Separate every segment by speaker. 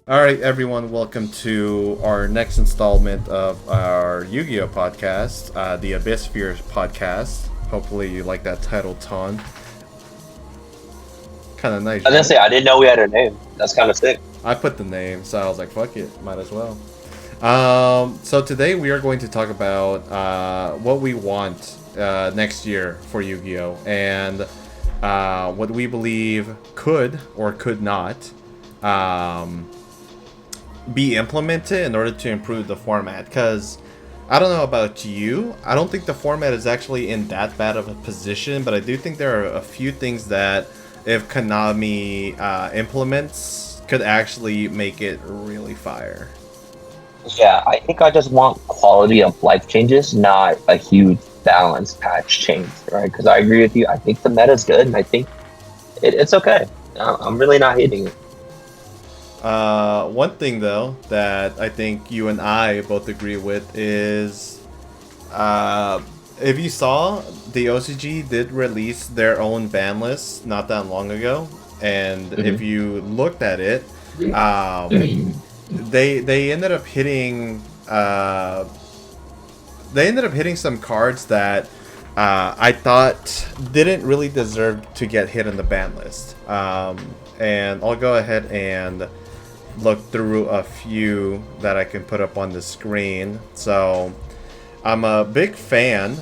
Speaker 1: All right, everyone, welcome to our next installment of our Yu-Gi-Oh podcast, the Abyssphere podcast. Hopefully, you like that title, Ton. Kind of nice,
Speaker 2: I was gonna
Speaker 1: right?
Speaker 2: say I didn't know we had a name. That's kind of sick.
Speaker 1: I put the name, so I was like, "Fuck it, might as well." So today we are going to talk about what we want next year for Yu-Gi-Oh and what we believe could or could not. Um, be implemented in order to improve the format. Because I don't know about you, I don't think the format is actually in that bad of a position, but I do think there are a few things that if Konami implements could actually make it really fire.
Speaker 2: Yeah, I think I just want quality of life changes, not a huge balance patch change, right? Because I agree with you. I think the meta's good, and I think it's okay. I'm really not hating it.
Speaker 1: One thing though that I think you and I both agree with is uh, if you saw, the OCG did release their own ban list not that long ago, and if
Speaker 2: hmm
Speaker 1: you looked at it, um, they ended up hitting some cards that I thought didn't really deserve to get hit on the ban list. And I'll go ahead and look through a few that I can put up on the screen. So I'm a big fan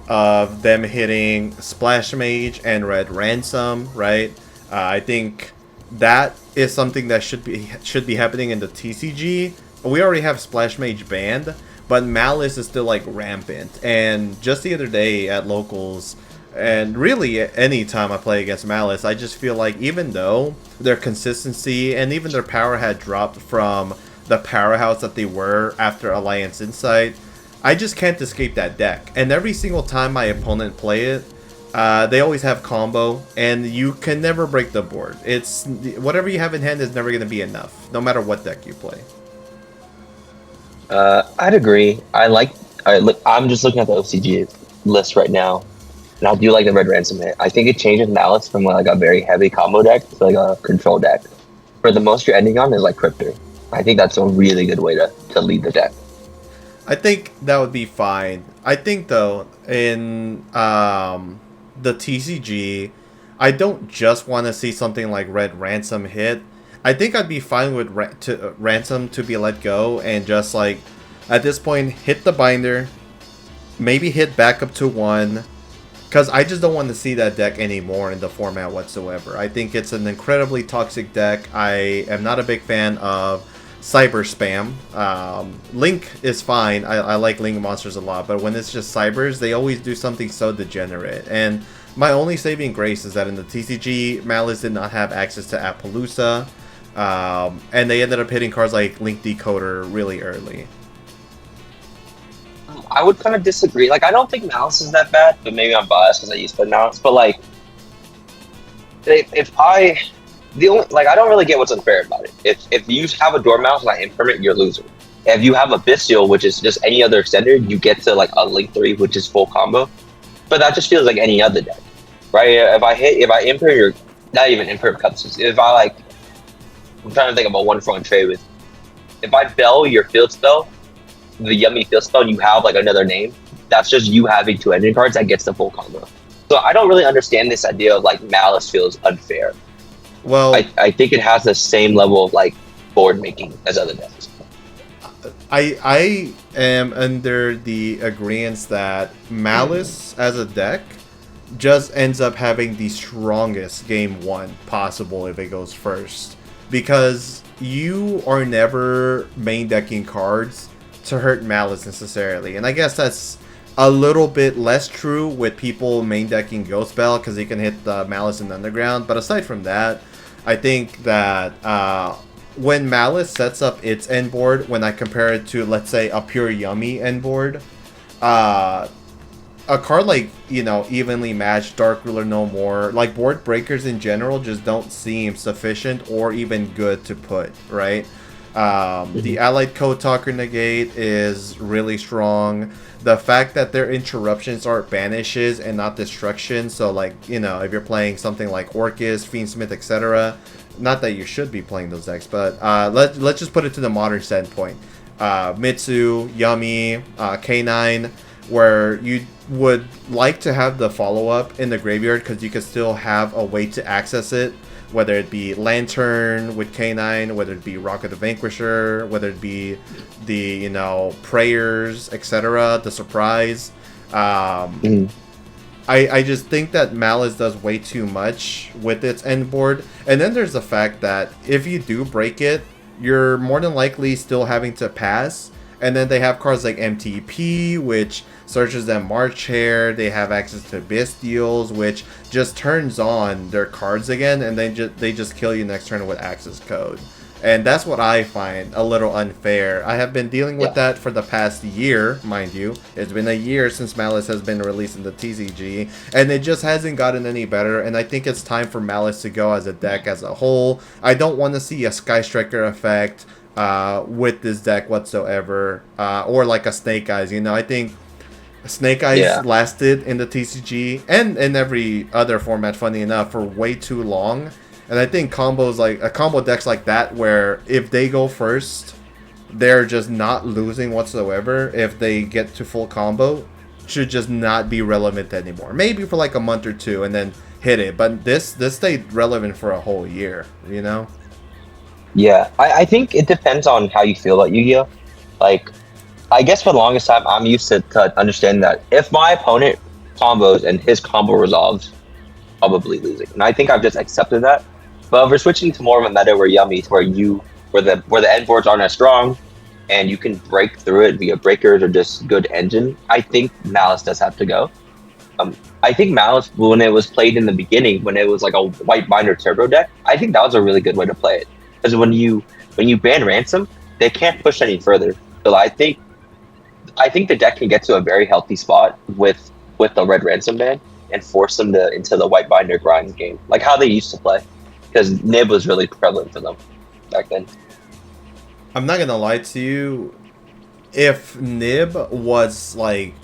Speaker 1: of them hitting Splash Mage and Red Ransom, right? I think that is something that should be happening in the TCG. We already have Splash Mage banned, but Malice is still like rampant. And just the other day at locals, and really any time I play against Malice, I just feel like even though their consistency and even their power had dropped from the powerhouse that they were after Alliance Insight, I just can't escape that deck. And every single time my opponent play it, they always have combo, and you can never break the board. It's whatever you have in hand is never going to be enough, no matter what deck you play.
Speaker 2: I'd agree. I'm just looking at the OCG list right now, and I do like the Red Ransom hit. I think it changes Malice from like a very heavy combo deck to like a control deck. For the most you're ending on is like Cryptor. I think that's a really good way to lead the deck.
Speaker 1: I think that would be fine. I think though in the TCG, I don't just want to see something like Red Ransom hit. I think I'd be fine with Ransom to be let go and just like at this point hit the binder, maybe hit back up to one. Because I just don't want to see that deck anymore in the format whatsoever. I think it's an incredibly toxic deck. I am not a big fan of cyber spam. Link is fine. I like Link monsters a lot, but when it's just cybers, they always do something so degenerate. And my only saving grace is that in the TCG, Malice did not have access to Appaloosa, and they ended up hitting cards like Link Decoder really early.
Speaker 2: I would kind of disagree. Like, I don't think Malice is that bad, but maybe I'm biased because I used to play Malice. But like, if I the only like I don't really get what's unfair about it. If you have a Dormouse and I impermanent, you're a loser. If you have a Bestial, which is just any other extender, you get to like a Link 3, which is full combo. But that just feels like any other deck, right? If I imperm, you're not even imperm cuts. If I like, I'm trying to think of a one for one trade with. If I bell your field spell, the yummy field spell, and you have like another name, that's just you having two engine cards that gets the full combo. So I don't really understand this idea of like Malice feels unfair.
Speaker 1: Well,
Speaker 2: I think it has the same level of like board making as other decks.
Speaker 1: I am under the agreement that Malice as a deck just ends up having the strongest game one possible if it goes first. Because you are never main decking cards to hurt Malice necessarily. And I guess that's a little bit less true with people main decking Ghost Bell because he can hit the Malice in the Underground. But aside from that, I think that when Malice sets up its end board, when I compare it to, let's say, a pure Yummy end board, uh, a card like, Evenly Matched, Dark Ruler No More, like board breakers in general just don't seem sufficient or even good to put, right? The allied code talker negate is really strong. The fact that their interruptions are banishes and not destruction, so like, you know, if you're playing something like Orcus, Fiendsmith, etc., not that you should be playing those decks, but let's just put it to the modern standpoint. Mitsu, Yummy, K9, where you would like to have the follow-up in the graveyard because you could still have a way to access it, whether it be Lantern with K9, whether it be Rocket the Vanquisher, whether it be the, you know, Prayers, etc., the Surprise. I just think that Malice does way too much with its end board. And then there's the fact that if you do break it, you're more than likely still having to pass. And then they have cards like MTP, which searches them March Hare. They have access to Bestials, which just turns on their cards again, and then they just kill you next turn with access code. And that's what I find a little unfair. I have been dealing with that for the past year, mind you. It's been a year since Malice has been released in the TCG, and it just hasn't gotten any better, and I think it's time for Malice to go as a deck as a whole. I don't want to see a Sky Striker effect with this deck whatsoever, or like a Snake Eyes. You know, I think Snake Eyes lasted in the TCG and in every other format, funny enough, for way too long. And I think combos like combo decks like that, where if they go first, they're just not losing whatsoever. If they get to full combo, should just not be relevant anymore. Maybe for like a month or two and then hit it. But this stayed relevant for a whole year, you know?
Speaker 2: Yeah, I think it depends on how you feel about Yu-Gi-Oh! Like, I guess for the longest time, I'm used to understand that if my opponent combos and his combo resolves, probably losing. And I think I've just accepted that. But if we're switching to more of a meta where Yummy, where the end boards aren't as strong, and you can break through it via breakers or just good engine, I think Malice does have to go. I think Malice, when it was played in the beginning, when it was like a white binder turbo deck, I think that was a really good way to play it. Because when you ban Ransom, they can't push any further. So I think the deck can get to a very healthy spot with the red Ransom ban and force them into the white binder grind game, like how they used to play. Because Nib was really prevalent for them back then.
Speaker 1: I'm not gonna lie to you. If Nib was like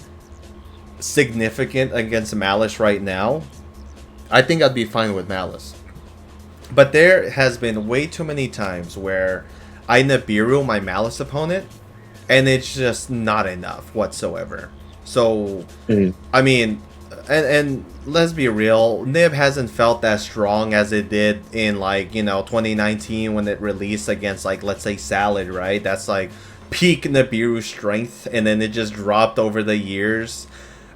Speaker 1: significant against Malice right now, I think I'd be fine with Malice. But there has been way too many times where I Nibiru my Malice opponent, and it's just not enough whatsoever. So, I mean, and let's be real, Nib hasn't felt that strong as it did in, like, you know, 2019 when it released against, like, let's say Salad, right? That's like peak Nibiru strength, and then it just dropped over the years.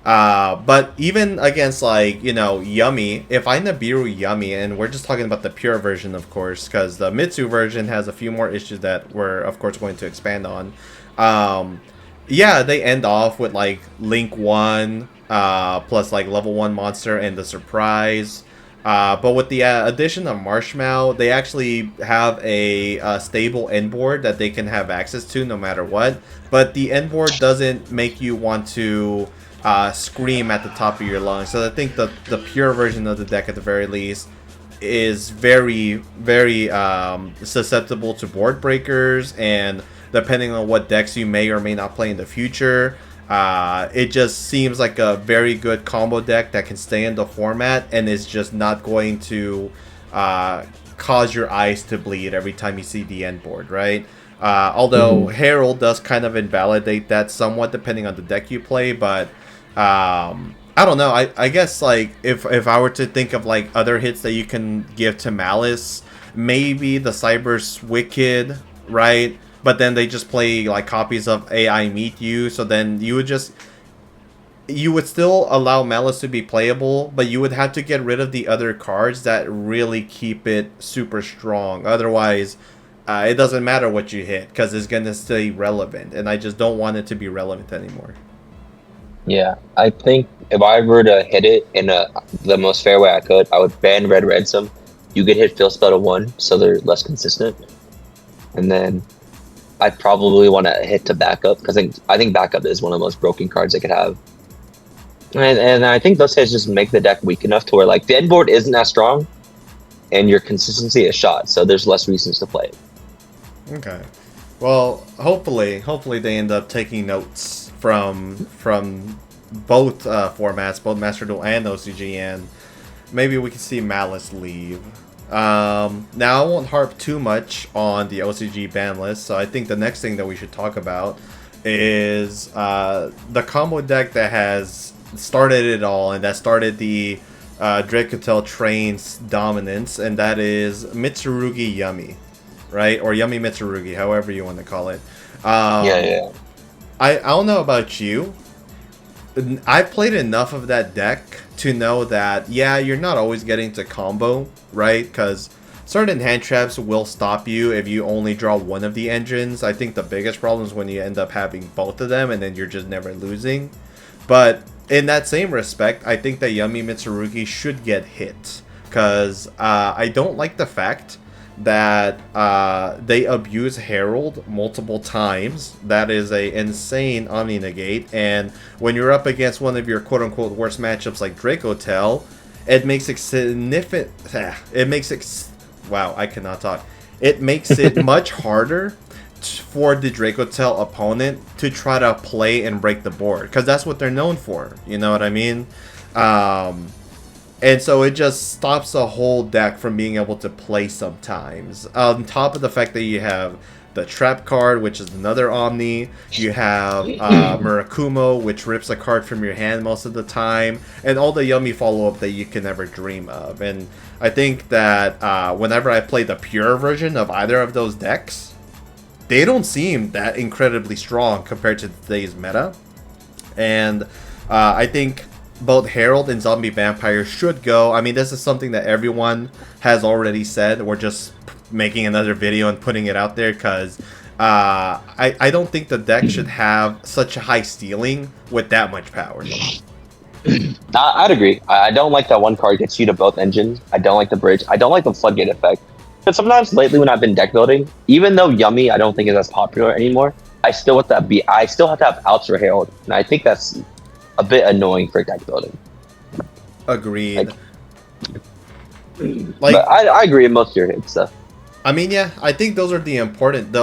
Speaker 1: But even against, like, you know, Yummy, if I Nibiru Yummy, and we're just talking about the pure version, of course, because the Mitsu version has a few more issues that we're, of course, going to expand on. Yeah, they end off with, like, Link 1, plus, like, level 1 monster and the Surprise. But with the addition of Marshmallow, they actually have a stable end board that they can have access to no matter what. But the end board doesn't make you want to scream at the top of your lungs. So I think the pure version of the deck, at the very least, is very, very susceptible to board breakers, and depending on what decks you may or may not play in the future, it just seems like a very good combo deck that can stay in the format and is just not going to cause your eyes to bleed every time you see the end board, right? Although Herald does kind of invalidate that somewhat depending on the deck you play, but I don't know. I guess, like, if I were to think of, like, other hits that you can give to Malice, maybe the Cyber's Wicked, right? But then they just play, like, copies of AI Meet You, so then you would still allow Malice to be playable, but you would have to get rid of the other cards that really keep it super strong. Otherwise, it doesn't matter what you hit, because it's going to stay relevant, and I just don't want it to be relevant anymore.
Speaker 2: Yeah, I think if I were to hit it in the most fair way I could, I would ban Red Ransom. You could hit Fill Spell to 1, so they're less consistent. And then I'd probably want to hit to Backup, because I think Backup is one of the most broken cards they could have. And I think those hits just make the deck weak enough to where, like, the end board isn't as strong, and your consistency is shot, so there's less reasons to play it.
Speaker 1: Okay. Well, hopefully they end up taking notes from both formats, both Master Duel and OCG, and maybe we can see Malice leave. Now, I won't harp too much on the OCG ban list, so I think the next thing that we should talk about is the combo deck that has started it all, and that started the Dracotel Train's dominance, and that is Mitsurugi Yummy, right? Or Yummy Mitsurugi, however you want to call it.
Speaker 2: Yeah,
Speaker 1: Um,
Speaker 2: yeah.
Speaker 1: I don't know about you. I played enough of that deck to know that, yeah, you're not always getting to combo, right? Because certain hand traps will stop you if you only draw one of the engines. I think the biggest problem is when you end up having both of them and then you're just never losing. But in that same respect, I think that Yummy Mitsurugi should get hit. Because I don't like the fact that they abuse Herald multiple times. That is a insane Omni Negate, and when you're up against one of your quote-unquote worst matchups like Dracotel, it makes it significant. It makes it. Wow, I cannot talk. It makes it much harder for the Dracotel opponent to try to play and break the board, because that's what they're known for. You know what I mean? Um, and so it just stops the whole deck from being able to play sometimes. On top of the fact that you have the Trap card, which is another Omni. You have Murakumo, which rips a card from your hand most of the time. And all the yummy follow-up that you can ever dream of. And I think that whenever I play the pure version of either of those decks, they don't seem that incredibly strong compared to today's meta. And I think both Herald and Zombie Vampire should go. I mean, this is something that everyone has already said. We're just making another video and putting it out there because I don't think the deck should have such a high ceiling with that much power.
Speaker 2: I'd agree. I don't like that one card gets you to both engines. I don't like the bridge. I don't like the floodgate effect. But sometimes lately when I've been deck building, even though Yummy I don't think is as popular anymore, I still I still have to have outs for Herald, and I think that's a bit annoying for deck building.
Speaker 1: Agreed.
Speaker 2: But I agree with most of your hits stuff.
Speaker 1: I mean, yeah, I think those are the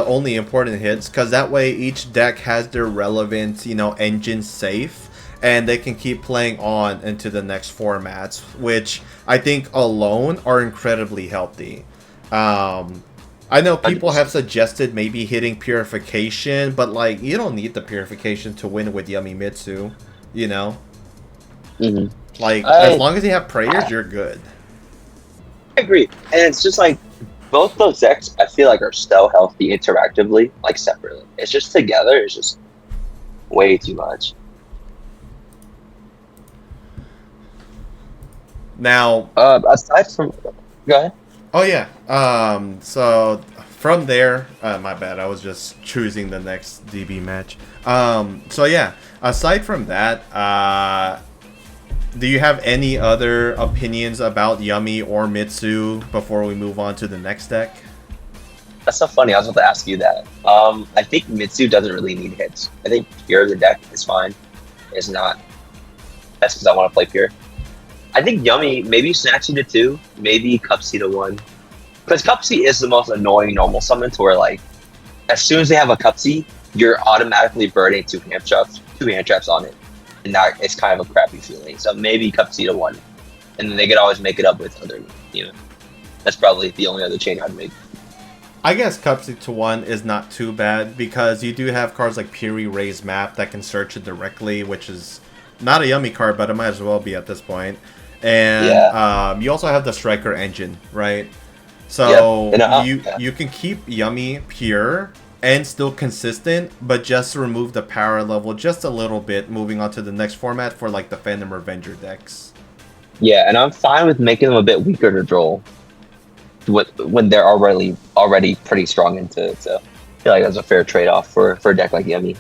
Speaker 1: only important hits, because that way each deck has their relevant, engine safe, and they can keep playing on into the next formats, which I think alone are incredibly healthy. I know people have suggested maybe hitting Purification, but you don't need the Purification to win with Yummy Mitsu,
Speaker 2: Mm-hmm.
Speaker 1: As long as you have prayers, you're good.
Speaker 2: I agree, and it's just both those decks I feel like are so healthy interactively, separately. It's just together, it's just way too much.
Speaker 1: Now,
Speaker 2: aside from, go ahead.
Speaker 1: Oh yeah. So from there, my bad. I was just choosing the next DB match. So yeah. Aside from that, do you have any other opinions about Yummy or Mitsu before we move on to the next deck?
Speaker 2: That's so funny. I was about to ask you that. I think Mitsu doesn't really need hits. I think Pure the deck is fine. It's not. That's because I want to play Pure. I think Yummy maybe Snatchy to 2, maybe Cupsy to 1. Because Cupsy is the most annoying normal summon to where as soon as they have a Cupsy, you're automatically burning two hand traps on it. And that is kind of a crappy feeling. So maybe Cupsy to 1. And then they could always make it up with other, That's probably the only other chain I'd make.
Speaker 1: I guess Cupsy to 1 is not too bad, because you do have cards like Puri Raise Map that can search it directly, which is not a Yummy card, but it might as well be at this point. And you also have the Striker engine, right? So you can keep Yummy pure and still consistent, but just remove the power level just a little bit, moving on to the next format for the Phantom Revenger decks.
Speaker 2: Yeah, and I'm fine with making them a bit weaker to draw when they're already pretty strong into it. So I feel like that's a fair trade-off for a deck like Yummy.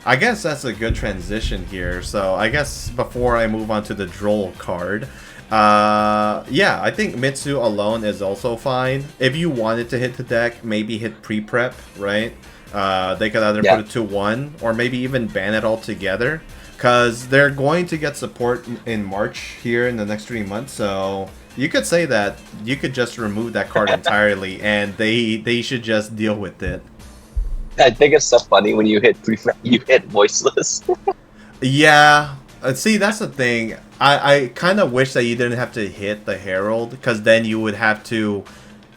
Speaker 1: I guess that's a good transition here. So I guess before I move on to the Droll card, I think Mitsu alone is also fine. If you wanted to hit the deck, maybe hit pre-prep, right? They could either put it to 1 or maybe even ban it altogether, because they're going to get support in March here in the next 3 months. So you could say that you could just remove that card entirely, and they should just deal with it.
Speaker 2: I think it's so funny when you hit voiceless.
Speaker 1: Yeah. See, that's the thing. I kind of wish that you didn't have to hit the Herald, because then you would have to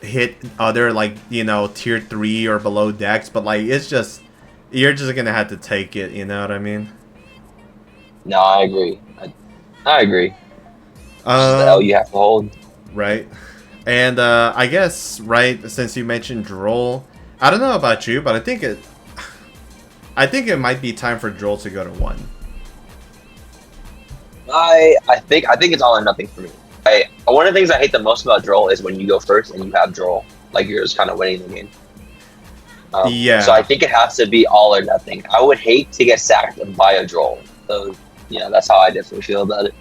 Speaker 1: hit other, like, tier 3 or below decks. But, like, it's just, you're just going to have to take it, you know what I mean?
Speaker 2: No, I agree. I agree. It's just the L
Speaker 1: Um,
Speaker 2: you have to hold.
Speaker 1: right. And I guess, right, since you mentioned Droll, I don't know about you, but I think it might be time for Droll to go to 1.
Speaker 2: I think it's all or nothing for me. One of the things I hate the most about Droll is when you go first and you have Droll, like you're just kind of winning the game. So I
Speaker 1: Yeah.
Speaker 2: think it has to be all or nothing. I would hate to get sacked by a Droll. So yeah, that's how I definitely feel about it.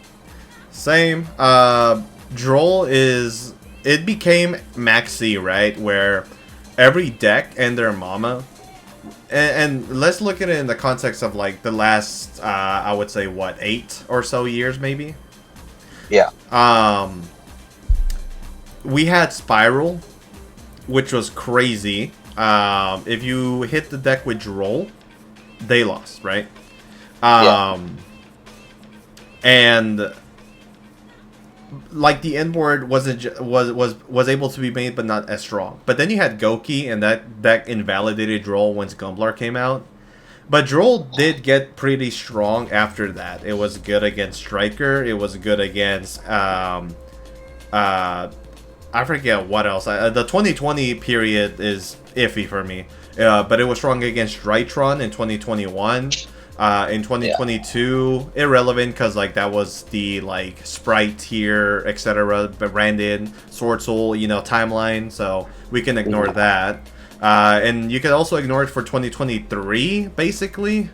Speaker 1: Same. Droll is. It became Maxi, right? Where every deck and their mama. And let's look at it in the context of, like, the last, I would say, what, 8 or so years, maybe?
Speaker 2: Yeah,
Speaker 1: Um, we had Spiral, which was crazy. If you hit the deck with Droll, they lost, right?
Speaker 2: yeah,
Speaker 1: Um, and like the N word was able to be made, but not as strong. But then you had Goki, and that invalidated Droll once Gumblar came out. But Droll did get pretty strong after that. It was good against Striker. It was good against uh, I forget what else. The 2020 period is iffy for me. But it was strong against Drytron in 2021. In
Speaker 2: yeah.
Speaker 1: 2022, irrelevant, because, like, that was the, like, Sprite tier, etc. branded Sword Soul, timeline. So we can ignore
Speaker 2: Mhm.
Speaker 1: that. And you can also ignore it for 2023, basically.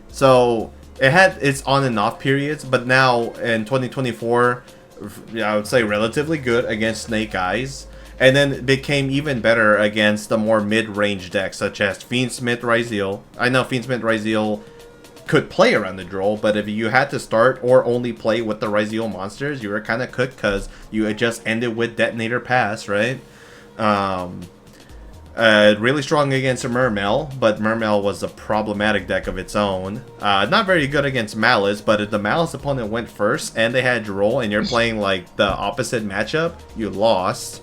Speaker 1: So it had its on and off periods, but now in 2024, I would say relatively good against Snake Eyes. And then it became even better against the more mid-range decks, such as Fiendsmith Ryzeal. I know Fiendsmith Ryzeal could play around the Droll, but if you had to start or only play with the Ryzeal monsters, you were kind of cooked, because you had just ended with Detonator Pass, right? Um, really strong against Mermail, but Mermail was a problematic deck of its own. Not very good against Malice, but if the Malice opponent went first and they had Droll and you're playing, like, the opposite matchup, you lost.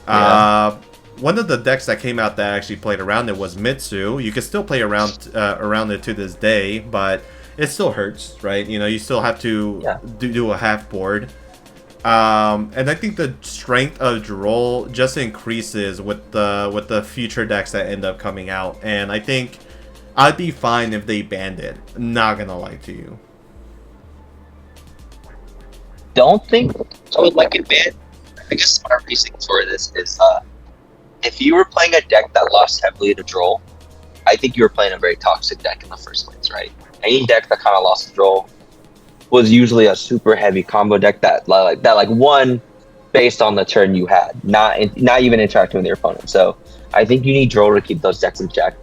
Speaker 2: Yeah.
Speaker 1: Uh, one of the decks that came out that actually played around it was Mitsu. You can still play around it to this day, but it still hurts, right? You still have to
Speaker 2: Yeah.
Speaker 1: do a half board. And I think the strength of Droll just increases with the future decks that end up coming out. And I think I'd be fine if they banned it. Not gonna lie to you.
Speaker 2: Don't think I would like it banned. I guess my reasoning for this is if you were playing a deck that lost heavily to Droll, I think you were playing a very toxic deck in the first place, right? Any deck that kind of lost to Droll was usually a super heavy combo deck that won based on the turn you had, not even interacting with your opponent. So I think you need Droll to keep those decks in check.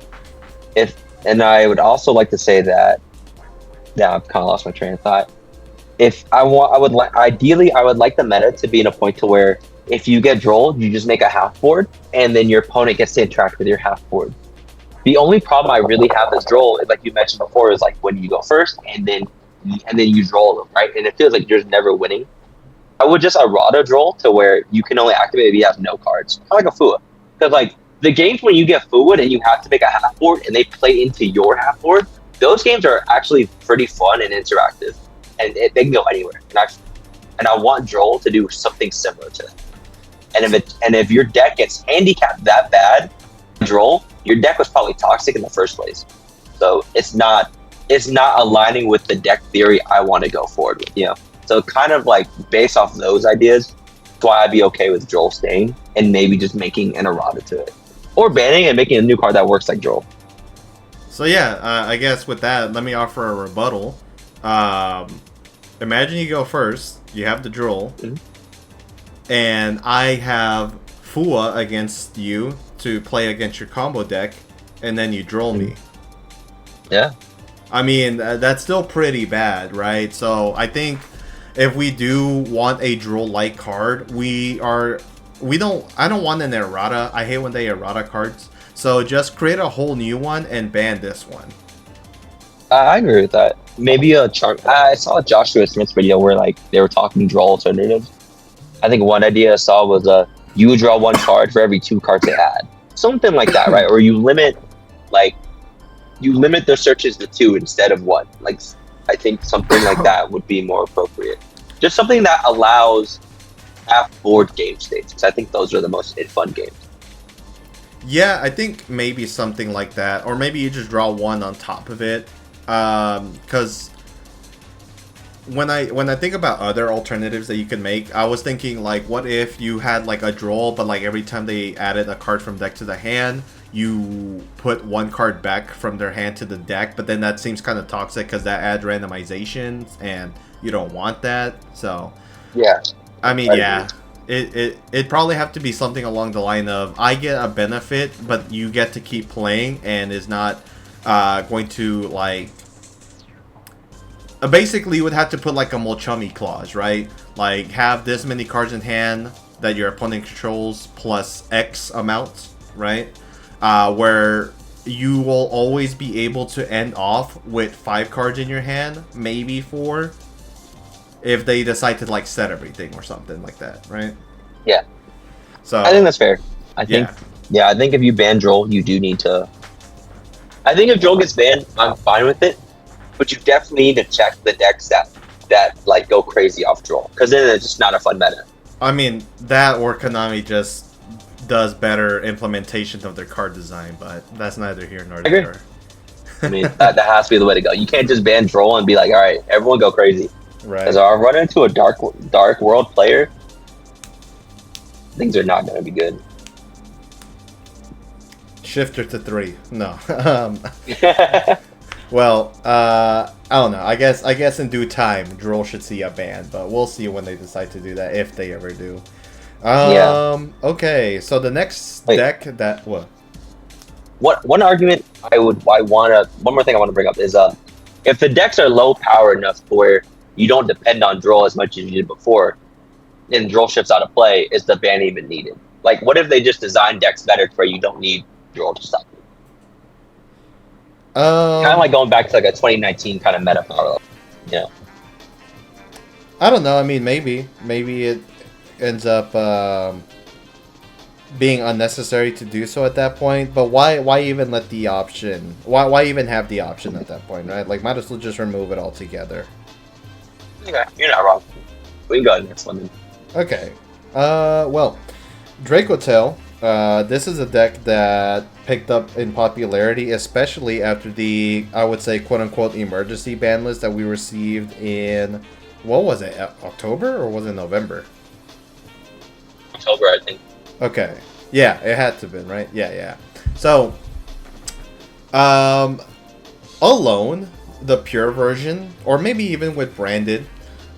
Speaker 2: If and I would also like to say that yeah, I've kind of lost my train of thought. If I want, I would like ideally I would like the meta to be in a point to where if you get Droll, you just make a half board, and then your opponent gets to interact with your half board. The only problem I really have with Droll is, like you mentioned before, is like when you go first and then you Droll them, right? And it feels like you're never winning. I would just errata Droll to where you can only activate if you have no cards, kind of like a Fua. Because like the games when you get Fua and you have to make a half board and they play into your half board, those games are actually pretty fun and interactive, and they can go anywhere. And I want Droll to do something similar to that. And if your deck gets handicapped that bad, Droll, your deck was probably toxic in the first place. So it's not aligning with the deck theory I want to go forward with. So kind of like based off those ideas, that's why I'd be okay with Droll staying and maybe just making an errata to it, or banning and making a new card that works like Droll.
Speaker 1: So yeah, I guess with that, let me offer a rebuttal. Um, Imagine you go first. You have the Droll,
Speaker 2: Mhm.
Speaker 1: and I have Fua against you to play against your combo deck, and then you Droll me.
Speaker 2: Yeah.
Speaker 1: I mean, that's still pretty bad, right? So I think if we do want a Droll-like card, I don't want an errata. I hate when they errata cards. So just create a whole new one and ban this one.
Speaker 2: I agree with that. Maybe a chart. I saw a Joshua Smith's video where like they were talking draw alternatives. I think one idea I saw was you would draw one card for every two cards they had, something like that, right? Or like you limit their searches to two instead of one. Like I think something like that would be more appropriate. Just something that allows half board game states, because I think those are the most fun games.
Speaker 1: Yeah, I think maybe something like that, or maybe you just draw one on top of it. Because when I think about other alternatives that you could make, I was thinking like, what if you had like a draw, but like every time they added a card from deck to the hand, you put one card back from their hand to the deck, but then that seems kind of toxic because that adds randomizations, and you don't want that. So
Speaker 2: Yeah,
Speaker 1: I mean, yeah, it probably have to be something along the line of I get a benefit, but you get to keep playing, and is not going to like. Basically, you would have to put like a Molchummy clause, right? Like have this many cards in hand that your opponent controls plus X amount, right? Where you will always be able to end off with 5 cards in your hand, maybe 4, if they decide to like set everything or something like that, right?
Speaker 2: yeah.
Speaker 1: So
Speaker 2: I think that's fair. I think,
Speaker 1: yeah,
Speaker 2: yeah, I think if you ban Droll, you do need to. I think if Droll gets banned, I'm fine with it, but you definitely need to check the decks that like go crazy off Droll, because then it's just not a fun meta.
Speaker 1: I mean that or Konami just does better implementation of their card design, but that's neither here nor
Speaker 2: I agree.
Speaker 1: there.
Speaker 2: I mean, that has to be the way to go. You can't just ban Droll and be like, all right, everyone go crazy.
Speaker 1: Right.
Speaker 2: Because I run into a dark world player, things are not going to be good.
Speaker 1: Shifter to 3. No. Well, I don't know. I guess in due time, Droll should see a ban, but we'll see when they decide to do that, if they ever do.
Speaker 2: Yeah.
Speaker 1: Okay, so the next deck that what?
Speaker 2: One argument one more thing I want to bring up is if the decks are low power enough to where you don't depend on Droll as much as you did before, and Droll shifts out of play, is the ban even needed? Like, what if they just design decks better where you don't need Droll to stop you? Kind of like going back to like a 2019 kind of meta power level. Yeah.
Speaker 1: I don't know. I mean, maybe it ends up being unnecessary to do so at that point. But why even let the option? Why even have the option at that point, right? Like, might as well just remove it altogether.
Speaker 2: Okay, you're not wrong. We can go to the next one then.
Speaker 1: Okay. Well, Dracotail. This is a deck that picked up in popularity, especially after the, I would say, quote-unquote emergency ban list that we received in, what was it, October or was it November?
Speaker 2: October, I think.
Speaker 1: Okay. Yeah, it had to have been, right? Yeah. So, alone, the pure version, or maybe even with branded,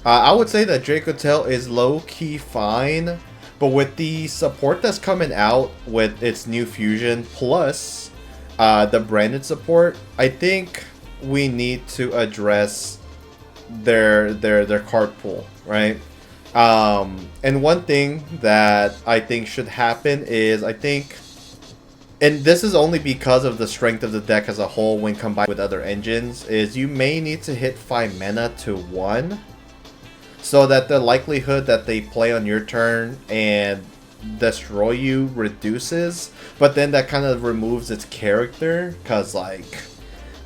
Speaker 1: I would say that Dracotail is low-key fine. But with the support that's coming out with its new fusion plus the branded support, I think we need to address their card pool, right? And one thing that I think should happen is and this is only because of the strength of the deck as a whole when combined with other engines, is you may need to hit 5 mana to 1. So that the likelihood that they play on your turn and destroy you reduces. But then that kind of removes its character. Because, like,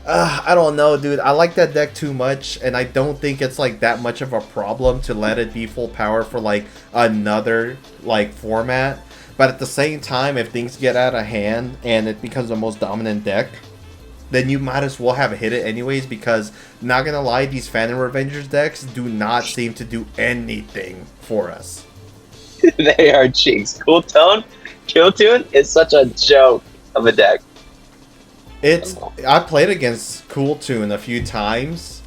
Speaker 1: I don't know, dude. I like that deck too much. And I don't think it's, like, that much of a problem to let it be full power for, like, another, like, format. But at the same time, if things get out of hand and it becomes the most dominant deck, then you might as well have hit it anyways, because, not gonna lie, these Phantom Revengers decks do not seem to do anything for us.
Speaker 2: They are cheeks. Kill Tune is such a joke of a deck.
Speaker 1: I played against Cool Tune a few times,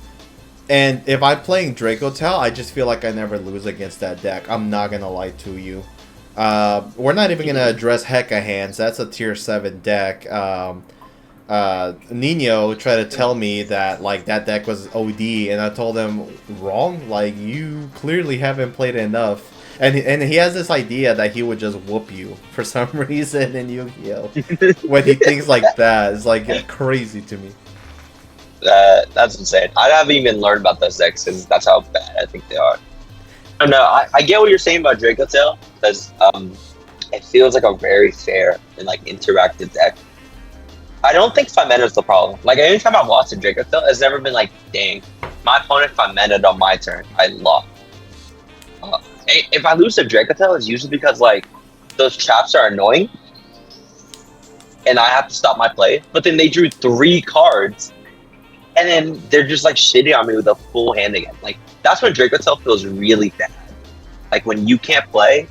Speaker 1: and if I'm playing Dracotail, I just feel like I never lose against that deck. I'm not gonna lie to you. We're not even gonna address Heka Hands. That's a tier 7 deck. Nino tried to tell me that like that deck was OD, and I told him wrong. Like, you clearly haven't played it enough. And he has this idea that he would just whoop you for some reason in Yu-Gi-Oh. When he thinks like that, it's like crazy to me.
Speaker 2: That's insane. I haven't even learned about those decks because that's how bad I think they are. I don't know. I get what you're saying about Draco Tail because it feels like a very fair and like interactive deck. I don't think Fimena is the problem. Like anytime I've lost a Draco Tail, it's never been like, dang, my opponent Fimena on my turn, I lost. If I lose to Draco Tail, it's usually because like those traps are annoying, and I have to stop my play. But then they drew 3 cards, and then they're just like shitting on me with a full hand again. Like that's when Draco Tail feels really bad. Like when you can't play.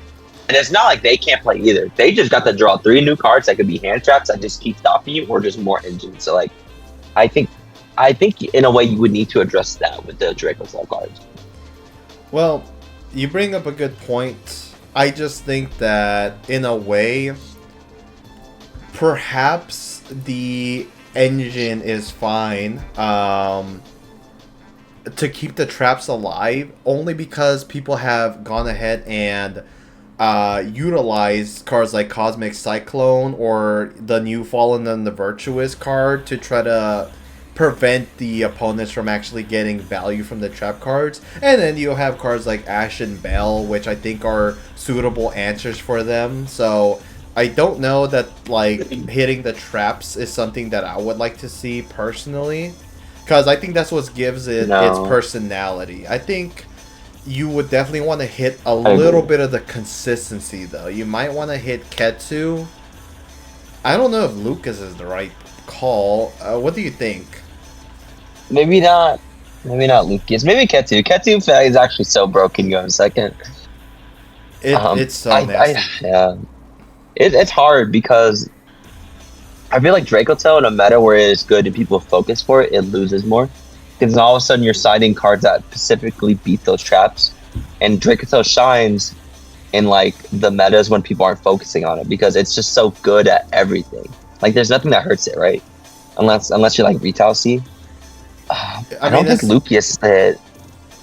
Speaker 2: And it's not like they can't play either. They just got to draw 3 new cards that could be hand traps that just keep stopping you, or just more engines. So like, I think in a way you would need to address that with the Draco Tail cards.
Speaker 1: Well, you bring up a good point. I just think that in a way, perhaps the engine is fine to keep the traps alive, only because people have gone ahead and utilize cards like Cosmic Cyclone or the new Fallen and the Virtuous card to try to prevent the opponents from actually getting value from the trap cards. And then you'll have cards like Ashen Bell, which I think are suitable answers for them. So I don't know that like hitting the traps is something that I would like to see personally, because I think that's what gives it its personality. I think you would definitely want to hit a little bit of the consistency, though. You might want to hit Ketsu. I don't know if Lucas is the right call. What do you think?
Speaker 2: Maybe not. Maybe not Lucas. Maybe Ketsu. Ketsu is actually so broken. Go in a second.
Speaker 1: It's so nasty.
Speaker 2: It's hard because I feel like Draco Tail in a meta where it is good and people focus for it, it loses more. Because all of a sudden you're siding cards that specifically beat those traps. And Draco Tail shines in like the metas when people aren't focusing on it, because it's just so good at everything. Like there's nothing that hurts it, right? Unless you're like Retail C. I don't think Lucius is it.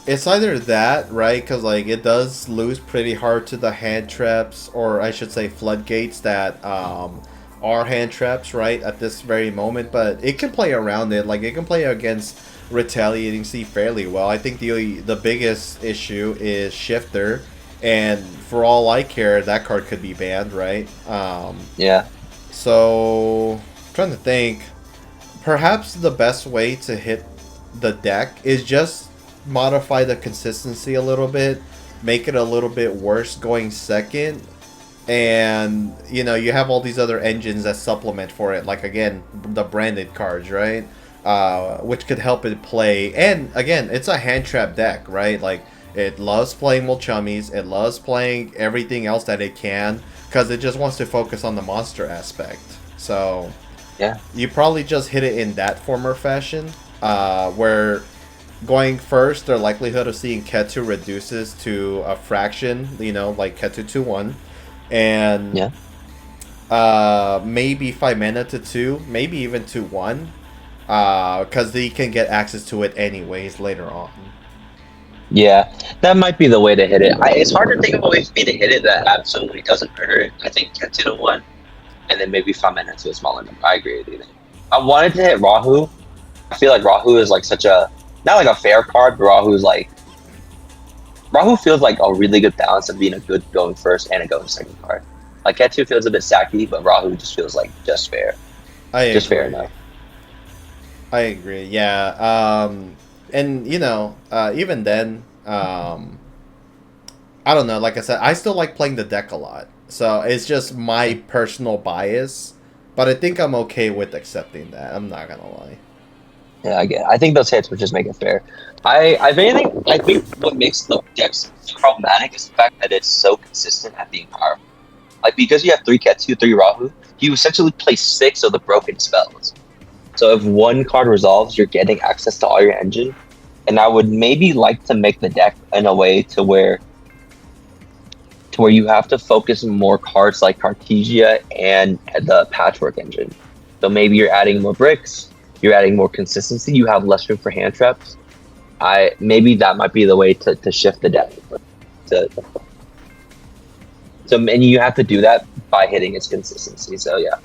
Speaker 1: It's either that, right? Because like it does lose pretty hard to the hand traps, or I should say floodgates that are hand traps, right, at this very moment. But it can play around it. Like it can play against Retaliating C fairly well. I think the biggest issue is Shifter, and for all I care, that card could be banned, right?
Speaker 2: Yeah.
Speaker 1: So I'm trying to think. Perhaps the best way to hit the deck is just modify the consistency a little bit, make it a little bit worse going second, and you know you have all these other engines that supplement for it, like again the branded cards, right? Which could help it play. And again, it's a hand trap deck, right? Like it loves playing Mulchummies, it loves playing everything else that it can, because it just wants to focus on the monster aspect. So
Speaker 2: yeah,
Speaker 1: you probably just hit it in that form or fashion, where going first, the likelihood of seeing Ketsu reduces to a fraction, you know, like Ketsu 2-1. And maybe 5 mana to 2, maybe even 2-1. Because he can get access to it anyways later on.
Speaker 2: Yeah, that might be the way to hit it. It's hard to think of a way for me to hit it that absolutely doesn't hurt it. I think Ketsu to 1, and then maybe 5 mana to a smaller number. I agree with you. I wanted to hit Rahu. I feel like Rahu is like such a, not like a fair card, but Rahu feels like a really good balance of being a good going first and a going second card. Like Ketsu feels a bit sacky, but Rahu just feels like just fair. Just fair enough.
Speaker 1: I agree. Yeah. And you know, even then, I don't know. Like I said, I still like playing the deck a lot. So it's just my personal bias, but I think I'm okay with accepting that. I'm not gonna lie.
Speaker 2: Yeah, I get it. I think those hits would just make it fair. I think what makes the decks problematic is the fact that it's so consistent at being powerful. Like because you have 3 Ketsu, 3 Rahu, you essentially play 6 of the broken spells. So if one card resolves, you're getting access to all your engine. And I would maybe like to make the deck in a way to where you have to focus more cards like Cartesia and the Patchwork engine. So maybe you're adding more bricks, you're adding more consistency, you have less room for hand traps. Maybe that might be the way to shift the deck. So and you have to do that by hitting its consistency. So yeah,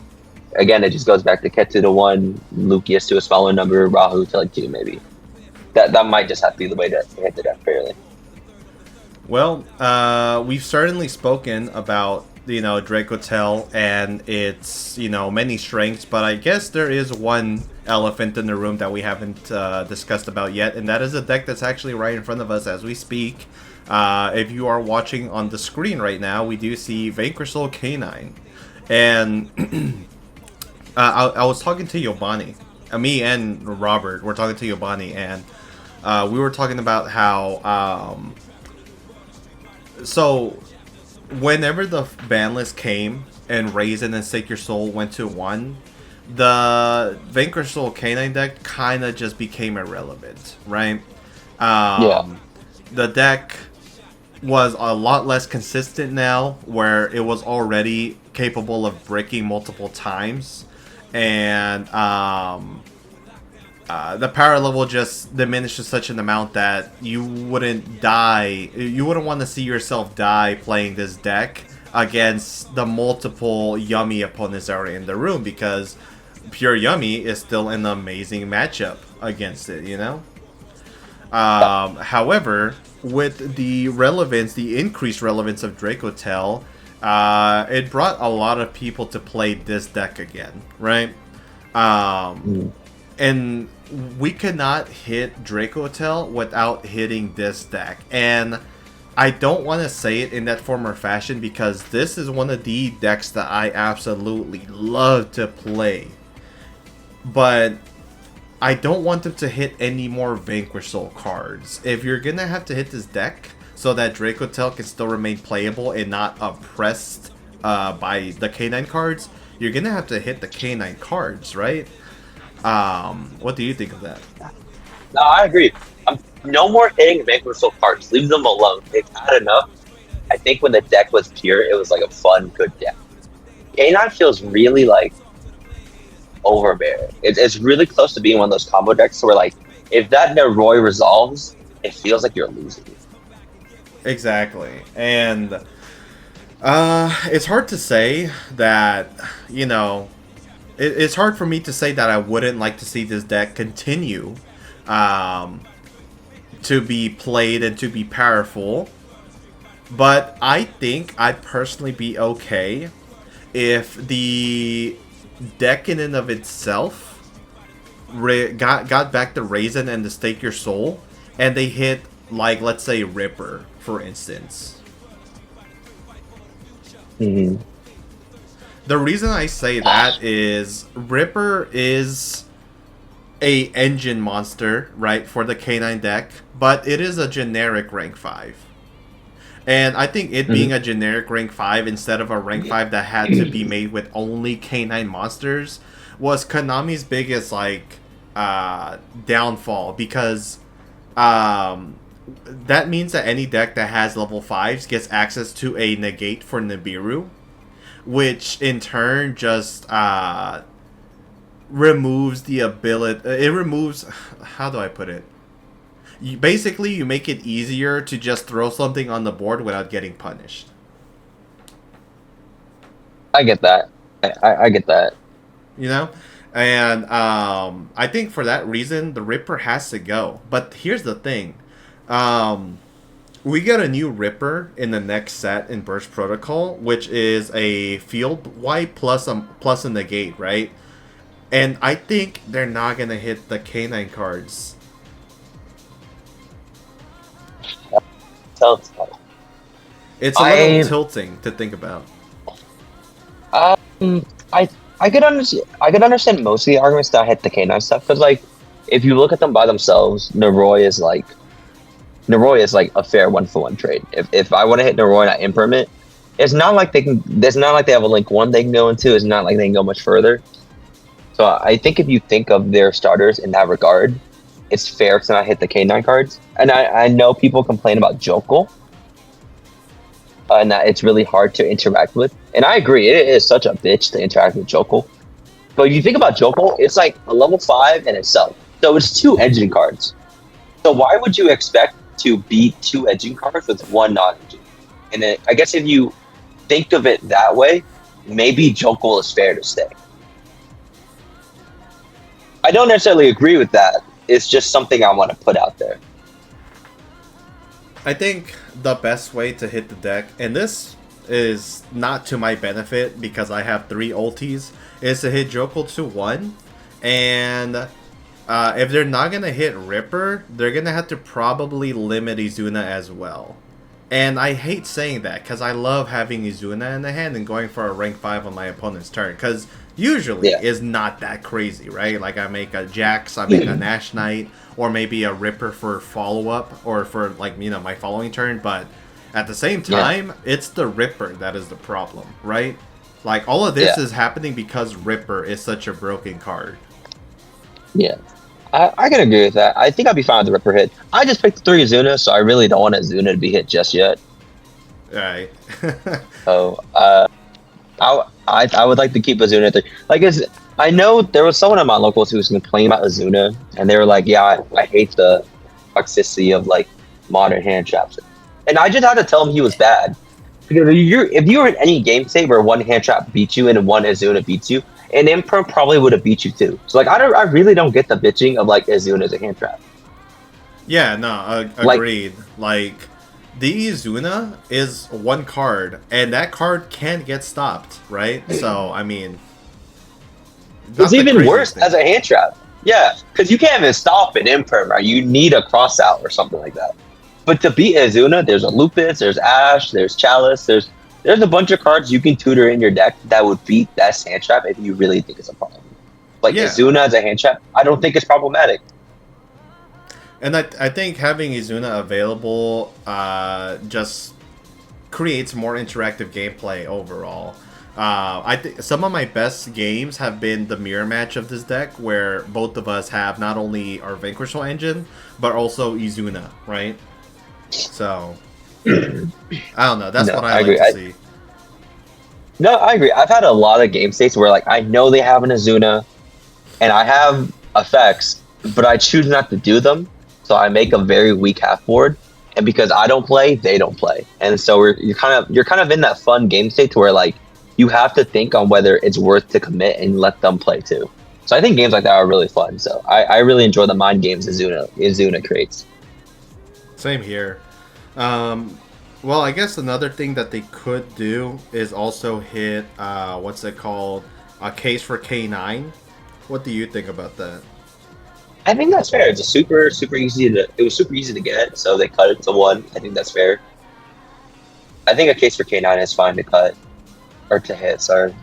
Speaker 2: again, it just goes back to Ketu to 1, Lucius to a smaller number, Rahu to like 2 maybe. That might just have to be the way to hit the deck fairly.
Speaker 1: Well, we've certainly spoken about, Dracotel and its, many strengths, but I guess there is one elephant in the room that we haven't discussed about yet, and that is a deck that's actually right in front of us as we speak. If you are watching on the screen right now, we do see Vanquished Canine. And I was talking to Yobani. Me and Robert were talking to Yobani, and we were talking about how... so, whenever the ban list came and Raisin and Stake Your Soul went to 1, the Vanquished Canine deck kind of just became irrelevant, right?
Speaker 2: Yeah.
Speaker 1: The deck was a lot less consistent now, where it was already capable of breaking multiple times, and the power level just diminished to such an amount that you wouldn't want to see yourself die playing this deck against the multiple Yummy opponents that are in the room, because pure Yummy is still an amazing matchup against it, However, with the increased relevance of Dracotel, it brought a lot of people to play this deck again, right? And we cannot hit Dracotel without hitting this deck. And I don't want to say it in that form or fashion, because this is one of the decks that I absolutely love to play. But I don't want them to hit any more Vanquish Soul cards. If you're going to have to hit this deck so that Dracotel can still remain playable and not oppressed by the K9 cards, you're going to have to hit the K9 cards, right? What do you think of that?
Speaker 2: No, I agree. No more hitting Vanquish Soul cards. Leave them alone. They've had enough. I think when the deck was pure, it was like a fun, good deck. K9 feels really like overbearing. It's really close to being one of those combo decks where, like, if that Neroi resolves, it feels like you're losing.
Speaker 1: Exactly. And it's hard to say that, it's hard for me to say that I wouldn't like to see this deck continue to be played and to be powerful. But I think I'd personally be okay if the deck in and of itself got back the Raisin and the Stake Your Soul, and they hit, like, let's say Ripper, for instance.
Speaker 2: Mm-hmm.
Speaker 1: The reason I say that is Ripper is a engine monster, right, for the K9 deck, but it is a generic rank 5. And I think it being a generic rank 5 instead of a rank 5 that had to be made with only K9 monsters was Konami's biggest, like, downfall, because that means that any deck that has level 5s gets access to a negate for Nibiru, which in turn just removes the ability. It removes. How do I put it? Basically, you make it easier to just throw something on the board without getting punished.
Speaker 2: I get that. I get that.
Speaker 1: And I think for that reason, the Ripper has to go. But here's the thing. We get a new Ripper in the next set in Burst Protocol, which is a field wipe plus a negate, right? And I think they're not going to hit the K9 cards. It's a little tilting to think about.
Speaker 2: I could understand most of the arguments that hit the K9 stuff, because, like, if you look at them by themselves, Neroi is like a fair 1-for-1 trade. If I want to hit Neroi and I impermit, it's not like they have a link 1 they can go into. It's not like they can go much further. So I think if you think of their starters in that regard, it's fair to not hit the K9 cards. And I know people complain about Jokul, and that it's really hard to interact with. And I agree, it is such a bitch to interact with Jokul. But if you think about Jokul, it's like a level 5 in itself. So it's 2 engine cards. So why would you expect to beat 2 engine cards with 1 non-engine? And then I guess if you think of it that way, maybe Jokel is fair to stay. I don't necessarily agree with that. It's just something I want to put out there.
Speaker 1: I think the best way to hit the deck, and this is not to my benefit because I have 3 ultis, is to hit Jokel to 1. And if they're not going to hit Ripper, they're going to have to probably limit Izuna as well. And I hate saying that because I love having Izuna in the hand and going for a rank 5 on my opponent's turn. Because usually is not that crazy, right? Like I make a Jax, I make a Nash Knight, or maybe a Ripper for follow-up or for like, you know, my following turn. But at the same time, it's the Ripper that is the problem, right? Like all of this is happening because Ripper is such a broken card.
Speaker 2: Yeah. I can agree with that. I think I'd be fine with the Ripper hit. I just picked 3 Azuna, so I really don't want Azuna to be hit just yet.
Speaker 1: Right.
Speaker 2: So, I would like to keep Azuna at 3. Like, I know there was someone in my locals who was complaining about Azuna, and they were like, yeah, I hate the toxicity of, like, modern hand traps. And I just had to tell him he was bad. Because if you were in any game state where one hand trap beats you and one Azuna beats you, and Imperm probably would have beat you too. So like I really don't get the bitching of like Izuna as a hand trap.
Speaker 1: Yeah, no, agreed. Like the Izuna is one card, and that card can get stopped, right? So I mean,
Speaker 2: it's even worse as a hand trap. Yeah, because you can't even stop an Imperm, right? You need a cross out or something like that. But to beat Izuna, there's a Lupus, there's Ash, there's Chalice, there's a bunch of cards you can tutor in your deck that would beat that hand trap if you really think it's a problem. Like Izuna as a hand trap, I don't think it's problematic.
Speaker 1: And I think having Izuna available just creates more interactive gameplay overall. I think some of my best games have been the mirror match of this deck, where both of us have not only our Vanquishal engine, but also Izuna, right? So I don't know. That's what I like to see.
Speaker 2: No, I agree. I've had a lot of game states where like I know they have an Azuna, and I have effects, but I choose not to do them. So I make a very weak half board, and because I don't play, they don't play, and so you're kind of in that fun game state to where like you have to think on whether it's worth to commit and let them play too. So I think games like that are really fun. So I really enjoy the mind games Izuna creates.
Speaker 1: Same here. Well, I guess another thing that they could do is also hit, what's it called? A case for K9. What do you think about that?
Speaker 2: I think that's fair. It's a super easy it was super easy to get, so they cut it to 1. I think that's fair. I think a case for K9 is fine to cut, or to hit, sorry.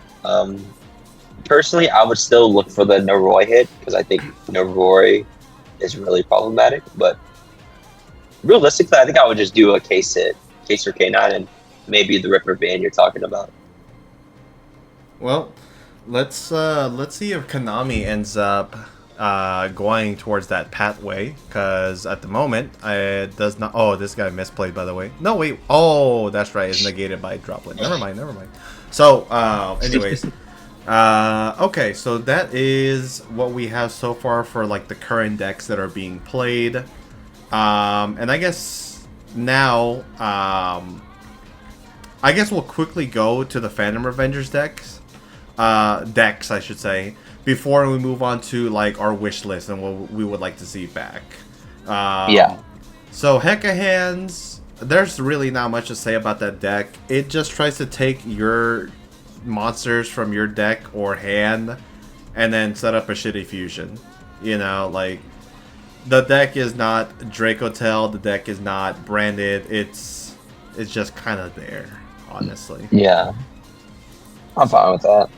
Speaker 2: Personally, I would still look for the Noroi hit, because I think Noroi is really problematic, but realistically, I think I would just do a case for K9, and maybe the Ripper ban you're talking about.
Speaker 1: Well, let's see if Konami ends up going towards that pathway, because at the moment it does not. Oh, this guy misplayed, by the way. No, wait. Oh, that's right. It's negated by droplet. Never mind. So, anyways, okay. So that is what we have so far for like the current decks that are being played. And I guess now, I guess we'll quickly go to the Phantom Revengers decks, I should say, before we move on to like our wish list and what we would like to see back. So Hecka Hands, there's really not much to say about that deck. It just tries to take your monsters from your deck or hand and then set up a shitty fusion. You know, like, the deck is not Dracotel, the deck is not branded, it's just kind of there, honestly.
Speaker 2: Yeah. I'm fine with that.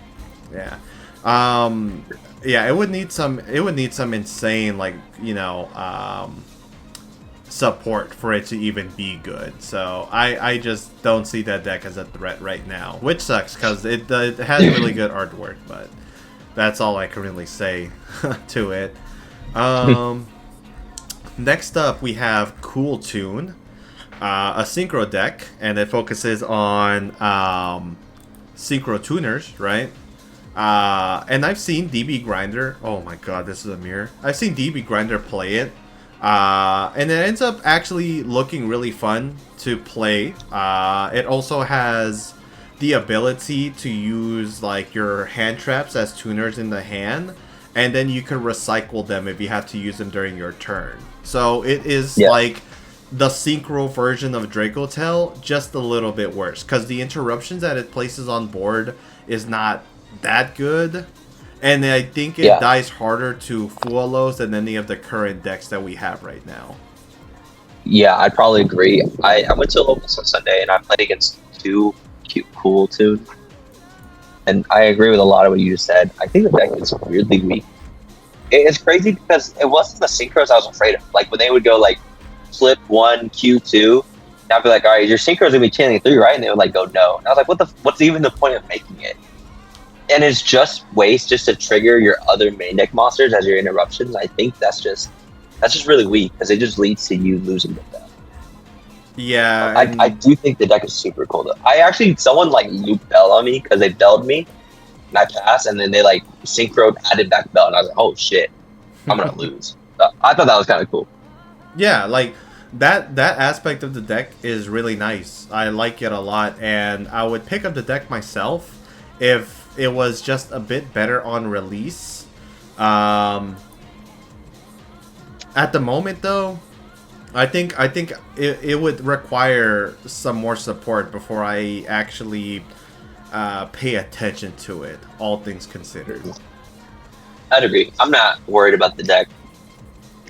Speaker 1: Yeah. Yeah, it would need some insane, like, you know, support for it to even be good. So I just don't see that deck as a threat right now, which sucks because it has really good artwork, but that's all I can really say to it. Next up, we have Cool Tune, a synchro deck, and it focuses on synchro tuners, right? And I've seen DB Grinder. Oh my god, this is a mirror. I've seen DB Grinder play it, and it ends up actually looking really fun to play. It also has the ability to use like your hand traps as tuners in the hand, and then you can recycle them if you have to use them during your turn. So it is
Speaker 2: Yeah.
Speaker 1: like the synchro version of Dracotail, just a little bit worse because the interruptions that it places on board is not that good. And I think it
Speaker 2: Yeah.
Speaker 1: dies harder to Fualos than any of the current decks that we have right now.
Speaker 2: Yeah, I'd probably agree. I went to Locals on Sunday and I played against two cute, cool tunes. And I agree with a lot of what you just said. I think the deck is weirdly weak. It's crazy because it wasn't the synchros I was afraid of. Like when they would go like flip 1, Q2, and I'd be like, all right, your synchro's gonna be channeling 3, right? And they would like go no. And I was like, what's even the point of making it? And it's just waste just to trigger your other main deck monsters as your interruptions. I think that's just really weak because it just leads to you losing the deck.
Speaker 1: Yeah,
Speaker 2: I do think the deck is super cool though. Someone like looped Bell on me because they belled me and I passed, and then they like synchroed, added back Bell, and I was like, oh shit, I'm gonna lose. So I thought that was kind of cool.
Speaker 1: yeah, like that aspect of the deck is really nice. I like it a lot, and I would pick up the deck myself if it was just a bit better on release. At the moment, though, I think it would require some more support before I actually pay attention to it. All things considered.
Speaker 2: I'd agree. I'm not worried about the deck.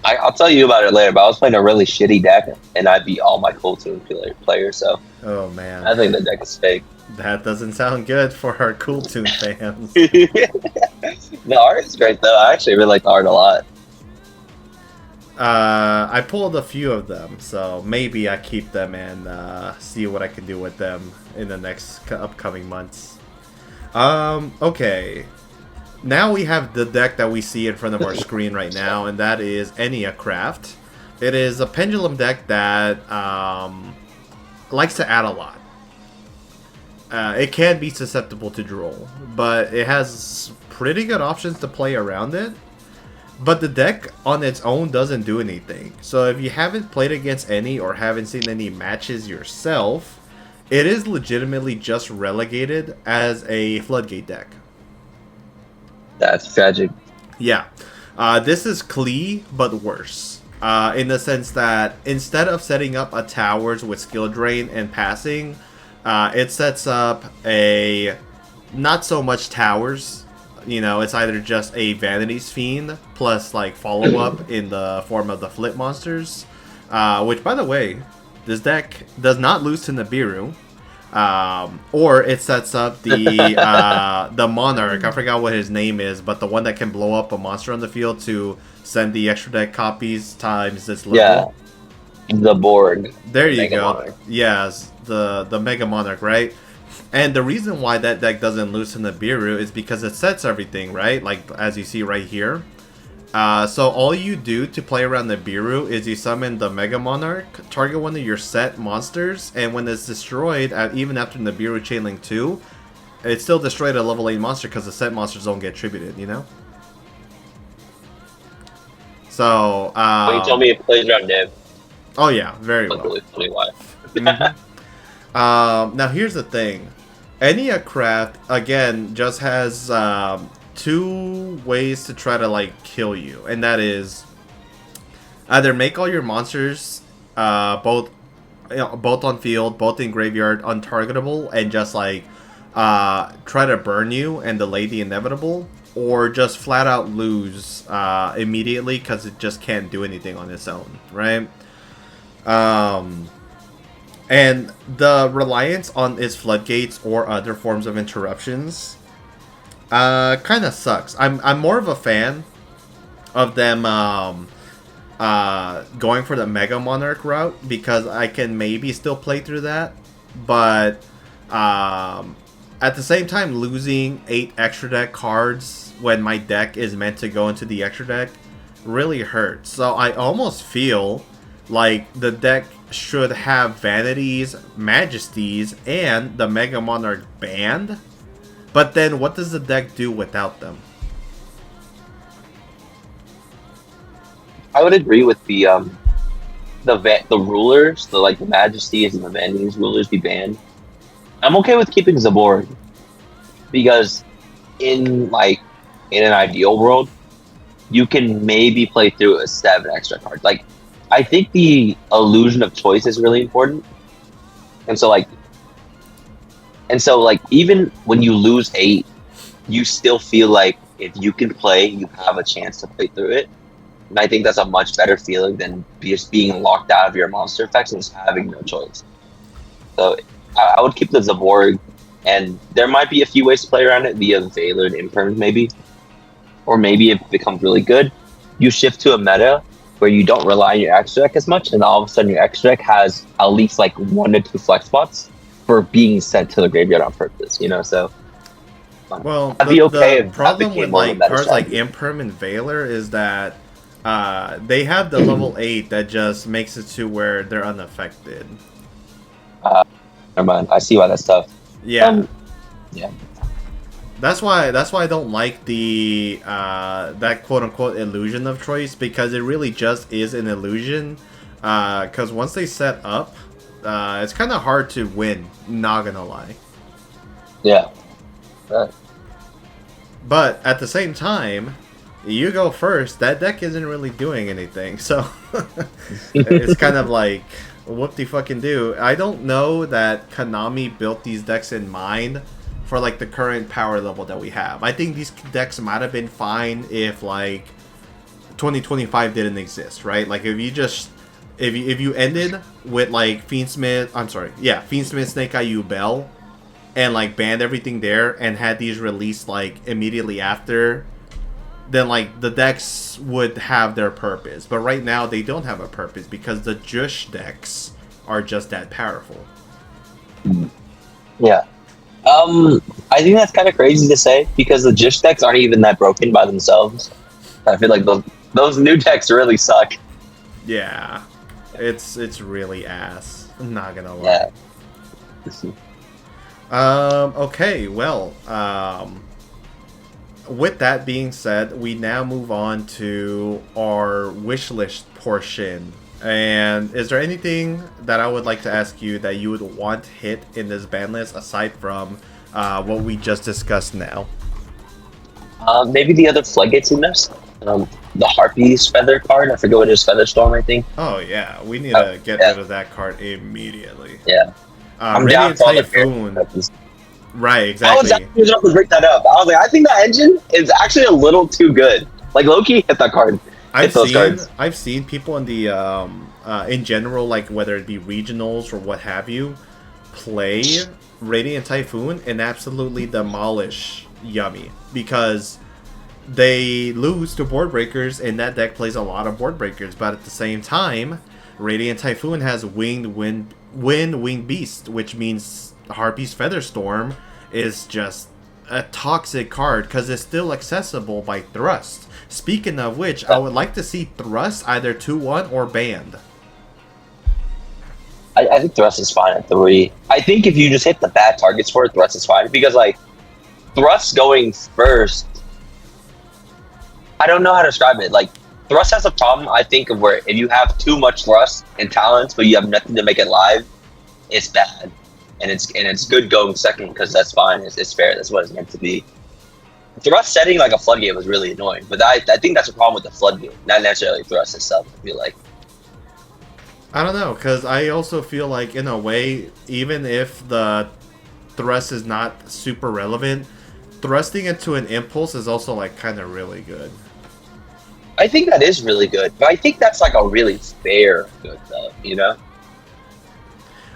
Speaker 2: I'll tell you about it later, but I was playing a really shitty deck, and I beat all my Cold Tune players, so
Speaker 1: Oh man,
Speaker 2: I think the deck is fake.
Speaker 1: that doesn't sound good for our Cool Tune fans.
Speaker 2: The art is great, though. I actually really like the art a lot.
Speaker 1: I pulled a few of them, so maybe I keep them and see what I can do with them in the next upcoming months. Okay. Now we have the deck that we see in front of our screen right now, and that is Craft. It is a pendulum deck that likes to add a lot. It can be susceptible to droll, but it has pretty good options to play around it. But the deck on its own doesn't do anything. So if you haven't played against any or haven't seen any matches yourself, it is legitimately just relegated as a Floodgate deck.
Speaker 2: That's tragic.
Speaker 1: Yeah. This is Klee, but worse. In the sense that instead of setting up a towers with skill drain and passing, it sets up a not so much towers. You know, it's either just a Vanity's Fiend plus like follow-up in the form of the flip monsters. Which, by the way, this deck does not lose to Nibiru. Or it sets up the Monarch. I forgot what his name is, but the one that can blow up a monster on the field to send the extra deck copies times this level.
Speaker 2: Yeah, the board.
Speaker 1: There you
Speaker 2: Mega
Speaker 1: go.
Speaker 2: Monarch.
Speaker 1: Yes, the Mega Monarch, right? And the reason why that deck doesn't lose to Nibiru is because it sets everything, right? Like, as you see right here. So all you do to play around Nibiru is you summon the Mega Monarch, target one of your set monsters, and when it's destroyed, even after Nibiru Chainlink 2, it's still destroyed a level 8 monster because the set monsters don't get attributed, you know? So,
Speaker 2: When you told me it plays around Nib,
Speaker 1: oh yeah, very
Speaker 2: that's
Speaker 1: well.
Speaker 2: really funny why.
Speaker 1: Now here's the thing. Craft, again, just has two ways to try to like kill you, and that is either make all your monsters both on field, both in graveyard, untargetable, and just like try to burn you and delay the inevitable, or just flat out lose immediately because it just can't do anything on its own, right? And the reliance on its floodgates or other forms of interruptions kind of sucks. I'm more of a fan of them going for the Mega Monarch route because I can maybe still play through that, but at the same time losing 8 extra deck cards when my deck is meant to go into the extra deck really hurts. So I almost feel like the deck should have Vanities, Majesties, and the Mega Monarch banned. But then what does the deck do without them?
Speaker 2: I would agree with the rulers, the Majesties and the Vanities rulers be banned. I'm okay with keeping Zaborg because in like in an ideal world, you can maybe play through a 7 extra cards. Like I think the illusion of choice is really important, and so like even when you lose 8, you still feel like if you can play, you have a chance to play through it. And I think that's a much better feeling than just being locked out of your monster effects and just having no choice. So I would keep the Zaborg, and there might be a few ways to play around it via Valor and Imperm maybe. Or maybe if it becomes really good, you shift to a meta where you don't rely on your extra deck as much, and all of a sudden your extra deck has at least like 1 to 2 flex spots for being sent to the graveyard on purpose, So
Speaker 1: Well,
Speaker 2: I'd be okay
Speaker 1: the
Speaker 2: if that
Speaker 1: problem
Speaker 2: became
Speaker 1: with
Speaker 2: more of a
Speaker 1: like
Speaker 2: meta
Speaker 1: cards like
Speaker 2: strategy.
Speaker 1: Imperm and Valor is that they have the level 8 that just makes it to where they're unaffected.
Speaker 2: Never mind. I see why that's tough.
Speaker 1: Yeah.
Speaker 2: Yeah.
Speaker 1: That's why I don't like the that quote unquote illusion of choice, because it really just is an illusion. Because once they set up, it's kind of hard to win. Not gonna lie.
Speaker 2: Yeah. Right.
Speaker 1: But at the same time, you go first. That deck isn't really doing anything, so it's kind of like whoop de fucking do. I don't know that Konami built these decks in mind for like the current power level that we have. I think these decks might have been fine if like 2025 didn't exist, right? Like if you ended with like Fiendsmith, Snake Eye, Bell, and like banned everything there and had these released like immediately after, then like the decks would have their purpose. But right now they don't have a purpose because the Jush decks are just that powerful.
Speaker 2: Yeah. I think that's kind of crazy to say because the Jish decks aren't even that broken by themselves. I feel like those new decks really suck.
Speaker 1: Yeah, it's really ass. I'm not gonna lie.
Speaker 2: Yeah.
Speaker 1: Okay. Well. With that being said, we now move on to our wish list portion. And is there anything that I would like to ask you that you would want hit in this ban list aside from what we just discussed now?
Speaker 2: Maybe the other floodgates in this. The Harpy's Feather card. I forget what it is. Featherstorm, I think.
Speaker 1: Oh yeah, we need to get rid of that card immediately.
Speaker 2: Yeah. I'm down
Speaker 1: Radiant
Speaker 2: for all the
Speaker 1: Typhoon. Right,
Speaker 2: I was
Speaker 1: exactly.
Speaker 2: actually about to break that up. I was like, I think that engine is actually a little too good. Like Loki hit that card.
Speaker 1: I've seen people in the in general, like whether it be regionals or what have you, play Radiant Typhoon and absolutely demolish Yummy because they lose to board breakers and that deck plays a lot of board breakers. But at the same time, Radiant Typhoon has Winged Beast, which means Harpy's Featherstorm is just a toxic card because it's still accessible by Thrust. Speaking of which, I would like to see Thrust either 2-1 or banned.
Speaker 2: I think Thrust is fine at 3. I think if you just hit the bad targets for it, Thrust is fine because like Thrust going first, I don't know how to describe it. Like Thrust has a problem, I think, of where if you have too much Thrust and talents, but you have nothing to make it live, it's bad. And it's good going second because that's fine. It's fair. That's what it's meant to be. Thrust setting like a floodgate was really annoying, but I think that's a problem with the floodgate, not necessarily Thrust itself. I feel like.
Speaker 1: I don't know, because I also feel like in a way, even if the Thrust is not super relevant, thrusting into an Impulse is also like kind of really good.
Speaker 2: I think that is really good, but I think that's like a really fair good though.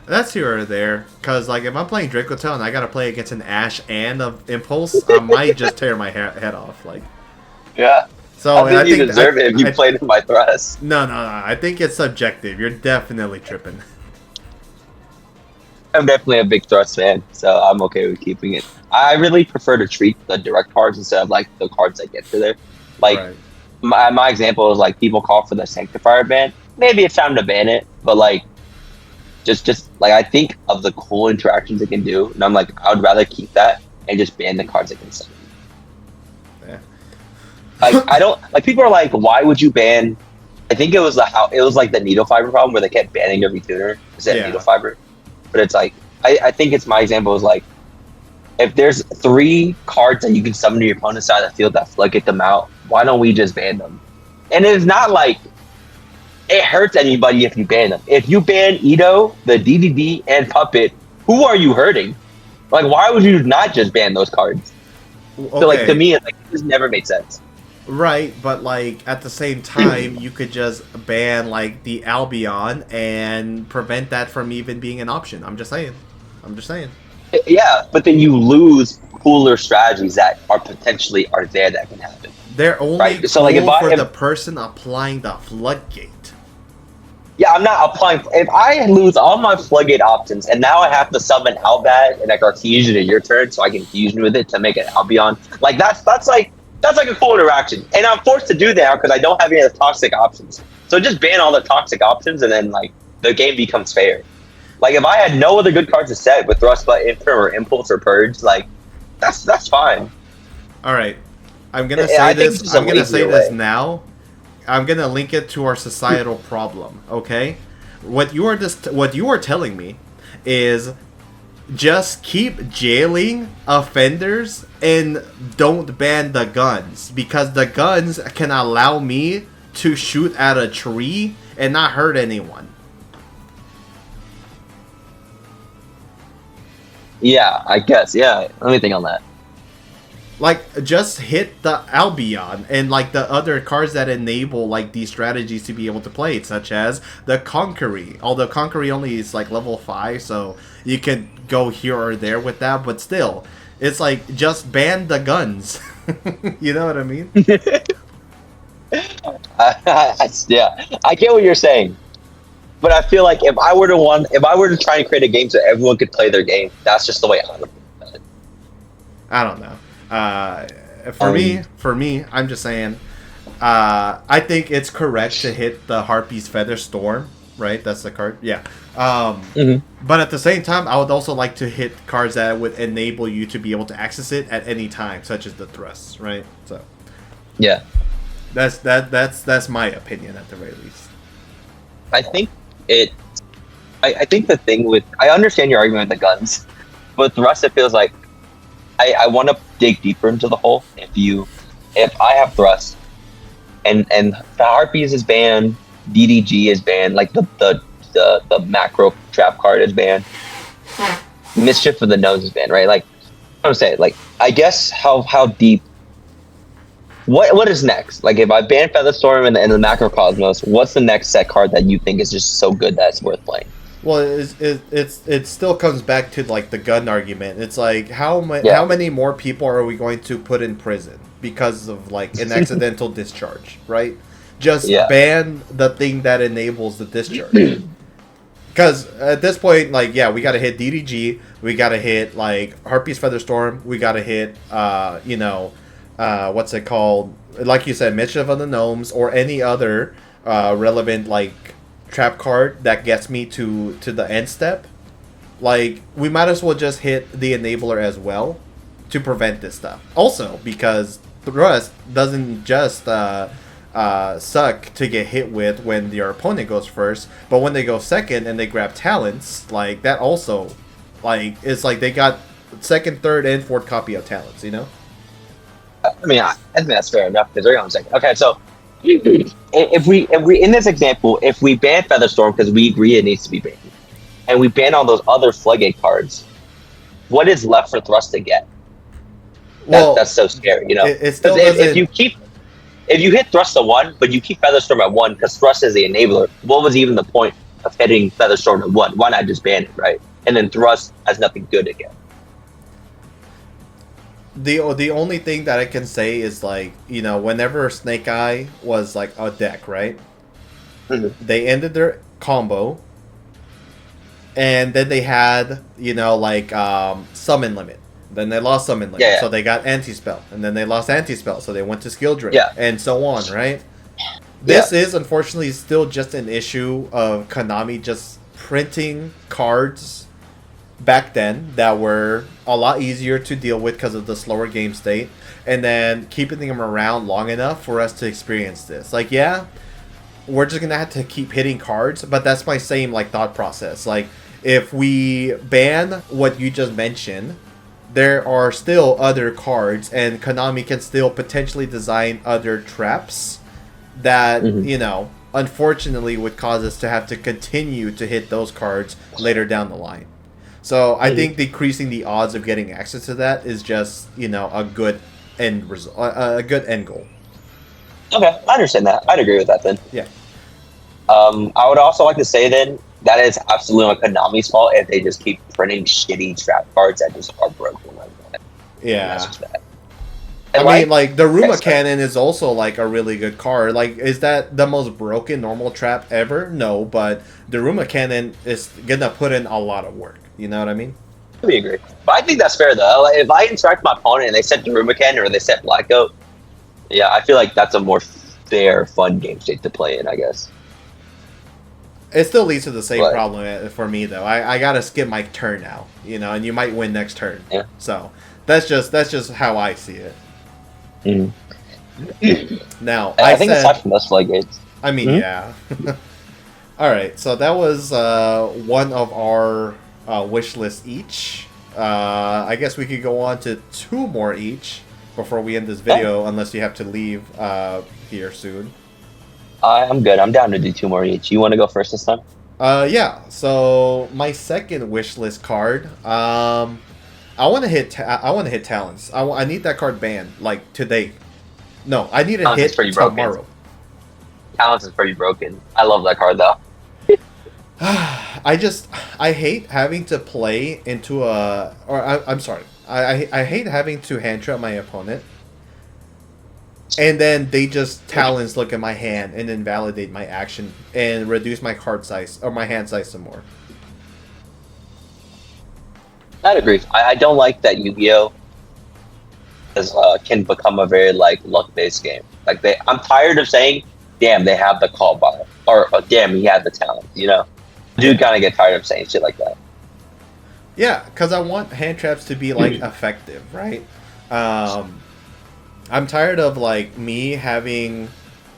Speaker 1: That's here or there, because like if I'm playing Dracotail and I gotta play against an Ash and an Impulse, I might just tear my head off. Like,
Speaker 2: yeah.
Speaker 1: So
Speaker 2: I think you deserve it if you played in my Thrust.
Speaker 1: No. I think it's subjective. You're definitely tripping.
Speaker 2: I'm definitely a big Thrust fan, so I'm okay with keeping it. I really prefer to treat the direct cards instead of like the cards that get to there. Like my example is like people call for the Sanctifier ban. Maybe it's time to ban it, but like just like I think of the cool interactions it can do, and I'm like I would rather keep that and just ban the cards it can send.
Speaker 1: Yeah.
Speaker 2: Like I don't like people are like, why would you ban? I think it was like the needle fiber problem where they kept banning every tuner instead of needle fiber. But it's like I think it's my example is like if there's 3 cards that you can summon to your opponent's side of the field that floodgate them out, why don't we just ban them? And it's not like it hurts anybody if you ban them. If you ban Ito, the DDD, and Puppet, who are you hurting? Like, why would you not just ban those cards?
Speaker 1: Okay.
Speaker 2: So, like, to me, it just never made sense.
Speaker 1: Right, but like at the same time, you could just ban like the Albion and prevent that from even being an option. I'm just saying. I'm just saying.
Speaker 2: Yeah, but then you lose cooler strategies that are potentially are there that can happen.
Speaker 1: They're only
Speaker 2: Right,
Speaker 1: cool
Speaker 2: so, like,
Speaker 1: for the person applying the floodgate.
Speaker 2: Yeah, I'm not applying. If I lose all my floodgate options and now I have to summon Outbat and like Artesian in your turn, so I can fusion with it to make an Albion, like that's like a cool interaction, and I'm forced to do that because I don't have any of the toxic options. So just ban all the toxic options, and then like the game becomes fair. Like if I had no other good cards to set with Thrust but Imperm or Impulse or Purge, like that's fine.
Speaker 1: All right, I'm gonna
Speaker 2: I
Speaker 1: say
Speaker 2: think
Speaker 1: this.
Speaker 2: it's just a
Speaker 1: I'm gonna say
Speaker 2: lazier
Speaker 1: this
Speaker 2: way.
Speaker 1: now. I'm gonna link it to our societal problem. Okay, what you are telling me is just keep jailing offenders and don't ban the guns because the guns can allow me to shoot at a tree and not hurt anyone.
Speaker 2: Yeah, I guess. Yeah, let me think on that.
Speaker 1: Like, just hit the Albion and like the other cards that enable like these strategies to be able to play it, such as the Conquery. Although Conquery only is like level 5, so you can go here or there with that, but still, it's like just ban the guns. You know what I mean?
Speaker 2: Yeah, I get what you're saying, but I feel like if I were to try and create a game so everyone could play their game, that's just the way I would do it.
Speaker 1: I don't know.
Speaker 2: Um,
Speaker 1: For me, I'm just saying. I think it's correct to hit the Harpy's Feather Storm. Right, that's the card. Yeah.
Speaker 2: mhm.
Speaker 1: But at the same time, I would also like to hit cards that would enable you to be able to access it at any time, such as the thrusts. Right. So
Speaker 2: Yeah,
Speaker 1: that's my opinion at the very least.
Speaker 2: I think it. I think the thing with I understand your argument with the guns, but the rest it feels like I want to dig deeper into the hole. If I have thrust and the harpies is banned, DDG is banned, like the macro trap card is banned, mischief of the nose is banned, right? Like I'm saying, like I guess how deep. What is next? Like if I ban Featherstorm and the Macrocosmos, what's the next set card that you think is just so good that it's worth playing?
Speaker 1: Well, it still comes back to like the gun argument. It's like how
Speaker 2: Yeah.
Speaker 1: many more people are we going to put in prison because of like an accidental discharge, right? Just
Speaker 2: Yeah.
Speaker 1: ban the thing that enables the discharge. Because at this point, like, yeah, we got to hit DDG, we got to hit like Harpy's Featherstorm, we got to hit, what's it called? Like you said, Mischief of the Gnomes, or any other relevant like trap card that gets me to the end step. Like, we might as well just hit the enabler as well to prevent this stuff. Also, because Thrust doesn't just suck to get hit with when your opponent goes first, but when they go second and they grab talents, like that also, like it's like they got second, third, and fourth copy of talents. You know?
Speaker 2: I mean, I think that's fair enough because they're on second. Okay, so if we in this example, if we ban Featherstorm because we agree it needs to be banned, and we ban all those other Floodgate cards, what is left for Thrust to get?
Speaker 1: Well,
Speaker 2: That's so scary, you know.
Speaker 1: it still
Speaker 2: Because
Speaker 1: doesn't.
Speaker 2: if you hit Thrust to 1, but you keep Featherstorm at 1 because Thrust is the enabler, what was even the point of hitting Featherstorm to 1? Why not just ban it, right? And then Thrust has nothing good again.
Speaker 1: The only thing that I can say is like, you know, whenever Snake Eye was like a deck, right?
Speaker 2: Mm-hmm.
Speaker 1: They ended their combo, and then they had, you know, like summon limit. Then they lost summon limit,
Speaker 2: Yeah.
Speaker 1: so they got anti spell, and then they lost anti spell, so they went to skill drain,
Speaker 2: Yeah.
Speaker 1: and so on, right? This is unfortunately still just an issue of Konami just printing cards back then that were a lot easier to deal with because of the slower game state, and then keeping them around long enough for us to experience this. Like, yeah, we're just gonna have to keep hitting cards, but that's my same like thought process. Like, if we ban what you just mentioned, there are still other cards, and Konami can still potentially design other traps that,
Speaker 2: Hmm.
Speaker 1: you know, unfortunately would cause us to have to continue to hit those cards later down the line. So I
Speaker 2: Hmm.
Speaker 1: think decreasing the odds of getting access to that is just, you know, a good end result, a good end goal.
Speaker 2: Okay, I understand that. I'd agree with that then.
Speaker 1: Yeah.
Speaker 2: I would also like to say then that is absolutely on Konami's fault if they just keep printing shitty trap cards that just are broken like that. And that's
Speaker 1: Yeah.
Speaker 2: just bad.
Speaker 1: I
Speaker 2: And
Speaker 1: mean,
Speaker 2: like,
Speaker 1: like the
Speaker 2: okay,
Speaker 1: Ruma
Speaker 2: sorry.
Speaker 1: Cannon is also like a really good card. Like, is that the most broken normal trap ever? No, but the Ruma Cannon is gonna put in a lot of work. You know what I mean?
Speaker 2: We agree. But I think that's fair though. Like, if I interact with my opponent and they set Darumaka or they set Blackout, yeah, I feel like that's a more fair, fun game state to play in, I guess.
Speaker 1: It still leads to the same
Speaker 2: But
Speaker 1: problem for me though. I gotta skip my turn now, you know, and you might win next turn.
Speaker 2: yeah.
Speaker 1: So that's just how I see it.
Speaker 2: Mhm.
Speaker 1: Now
Speaker 2: And
Speaker 1: I
Speaker 2: I think aside
Speaker 1: said,
Speaker 2: from those floodgates,
Speaker 1: I mean,
Speaker 2: mhm.
Speaker 1: yeah. All right, so that was one of our wish lists each. I guess we could go on to two more each before we end this
Speaker 2: Yeah,
Speaker 1: video, unless you have to leave here soon.
Speaker 2: I'm good. I'm down to do two more each. You want to go first this time?
Speaker 1: Yeah. So my second wish list card. I want to hit. I want to hit talents. I need that card banned like today. No, I need to
Speaker 2: Talents is
Speaker 1: hit
Speaker 2: pretty broken.
Speaker 1: tomorrow.
Speaker 2: Talents is pretty broken. I love that card though.
Speaker 1: I hate having to play into a. Or I'm sorry. I hate having to hand trap my opponent, and then they just talents look at my hand and invalidate my action and reduce my card size or my hand size some more.
Speaker 2: I'd agree. I don't like that Yu-Gi-Oh can become a very like luck-based game. Like I'm tired of saying, "Damn, they have the call bar," or oh, "Damn, he had the talent." You know, I do
Speaker 1: Yeah.
Speaker 2: kind of get tired of saying shit like that.
Speaker 1: Yeah, because I want hand traps to be like effective, right? Um, I'm tired of like me having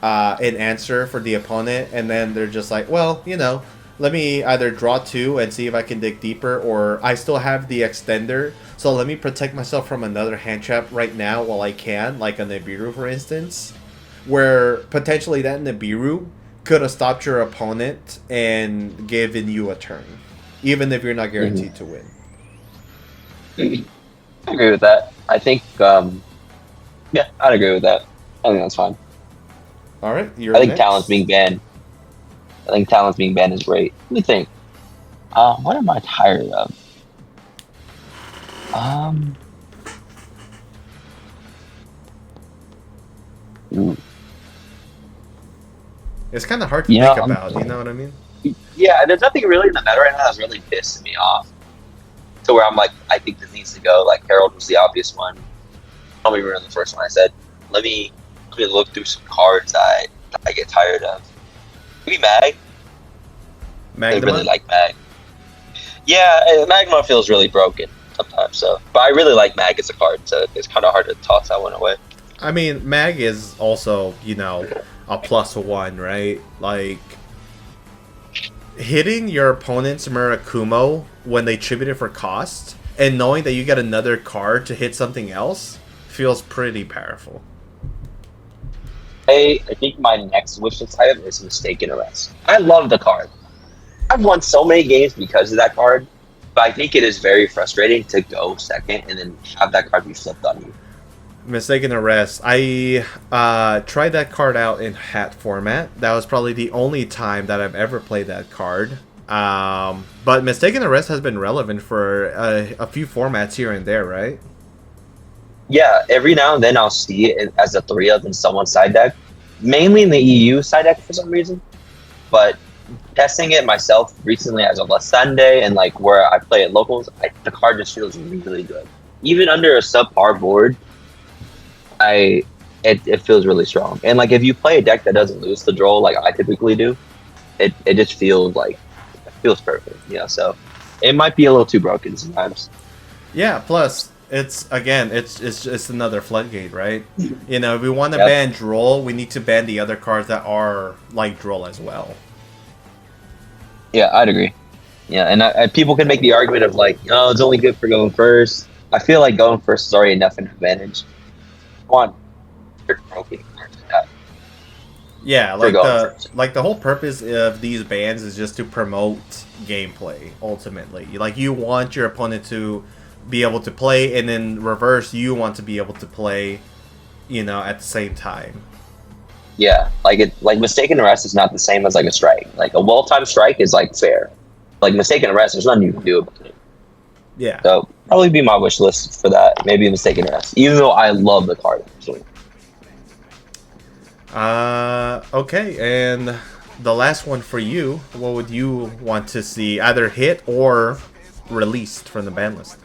Speaker 1: an answer for the opponent, and then they're just like, well, you know, let me either draw two and see if I can dig deeper, or I still have the extender, so let me protect myself from another hand trap right now while I can, like a Nibiru, for instance, where potentially that Nibiru could have stopped your opponent and given you a turn, even if you're not
Speaker 2: Hmm.
Speaker 1: guaranteed to win.
Speaker 2: I agree with that. I think, yeah, I'd agree with that. I think that's fine.
Speaker 1: All right,
Speaker 2: I
Speaker 1: you're
Speaker 2: think talents
Speaker 1: next.
Speaker 2: being banned. I think talents being banned is great. Let me think. What am I tired of? Um, ooh,
Speaker 1: It's kind of hard to
Speaker 2: you
Speaker 1: think
Speaker 2: know,
Speaker 1: about. You know what I mean?
Speaker 2: yeah, there's nothing really in the meta right now that's really pissing me off. To where I'm like, I think this needs to go. Like Harold was the obvious one. Probably remember the first one I said. Let me let me look through some cards I get tired of. Maybe Mag. I really
Speaker 1: Magnemite.
Speaker 2: like Mag. Yeah, Magma feels really broken sometimes. So, but I really like Mag as a card. So it's kind of hard to toss that one away.
Speaker 1: I mean, Mag is also, you know, a +1, right? Like, hitting your opponent's Murakumo when they tribute it for cost, and knowing that you get another card to hit something else, feels pretty powerful.
Speaker 2: I think my next wishlist item is Mistaken Arrest. I love the card. I've won so many games because of that card, but I think it is very frustrating to go second and then have that card be flipped on you.
Speaker 1: Mistaken Arrest. I tried that card out in hat format. That was probably the only time that I've ever played that card. But Mistaken Arrest has been relevant for a few formats here and there, right?
Speaker 2: Yeah, every now and then I'll see it as a 3 of in someone's side deck, mainly in the EU side deck for some reason. But testing it myself recently as a Sunday and like where I play at locals, the card just feels really good. Even under a subpar board, I it feels really strong. And like if you play a deck that doesn't lose the draw like I typically do, it just feels like it feels perfect. Yeah, so it might be a little too broken sometimes.
Speaker 1: Yeah. Plus, it's just another floodgate, right? You know, if we want to
Speaker 2: Yep.
Speaker 1: ban Droll, we need to ban the other cards that are like Droll as well.
Speaker 2: Yeah, I'd agree. Yeah, and people can make the argument of like, oh, it's only good for going first. I feel like going first is already enough an advantage. I want broken
Speaker 1: Yeah,
Speaker 2: for going first.
Speaker 1: like the whole purpose of these bans is just to promote gameplay. Ultimately, like you want your opponent to be able to play, and then reverse, you want to be able to play, at the same time.
Speaker 2: Yeah, like mistaken arrest is not the same as like a strike. Like a well-timed strike is like fair. Like mistaken arrest, there's nothing you can do about it.
Speaker 1: Yeah.
Speaker 2: So probably be my wish list for that. Maybe mistaken arrest, even though I love the card actually.
Speaker 1: Okay, and the last one for you, what would you want to see either hit or released from the ban list?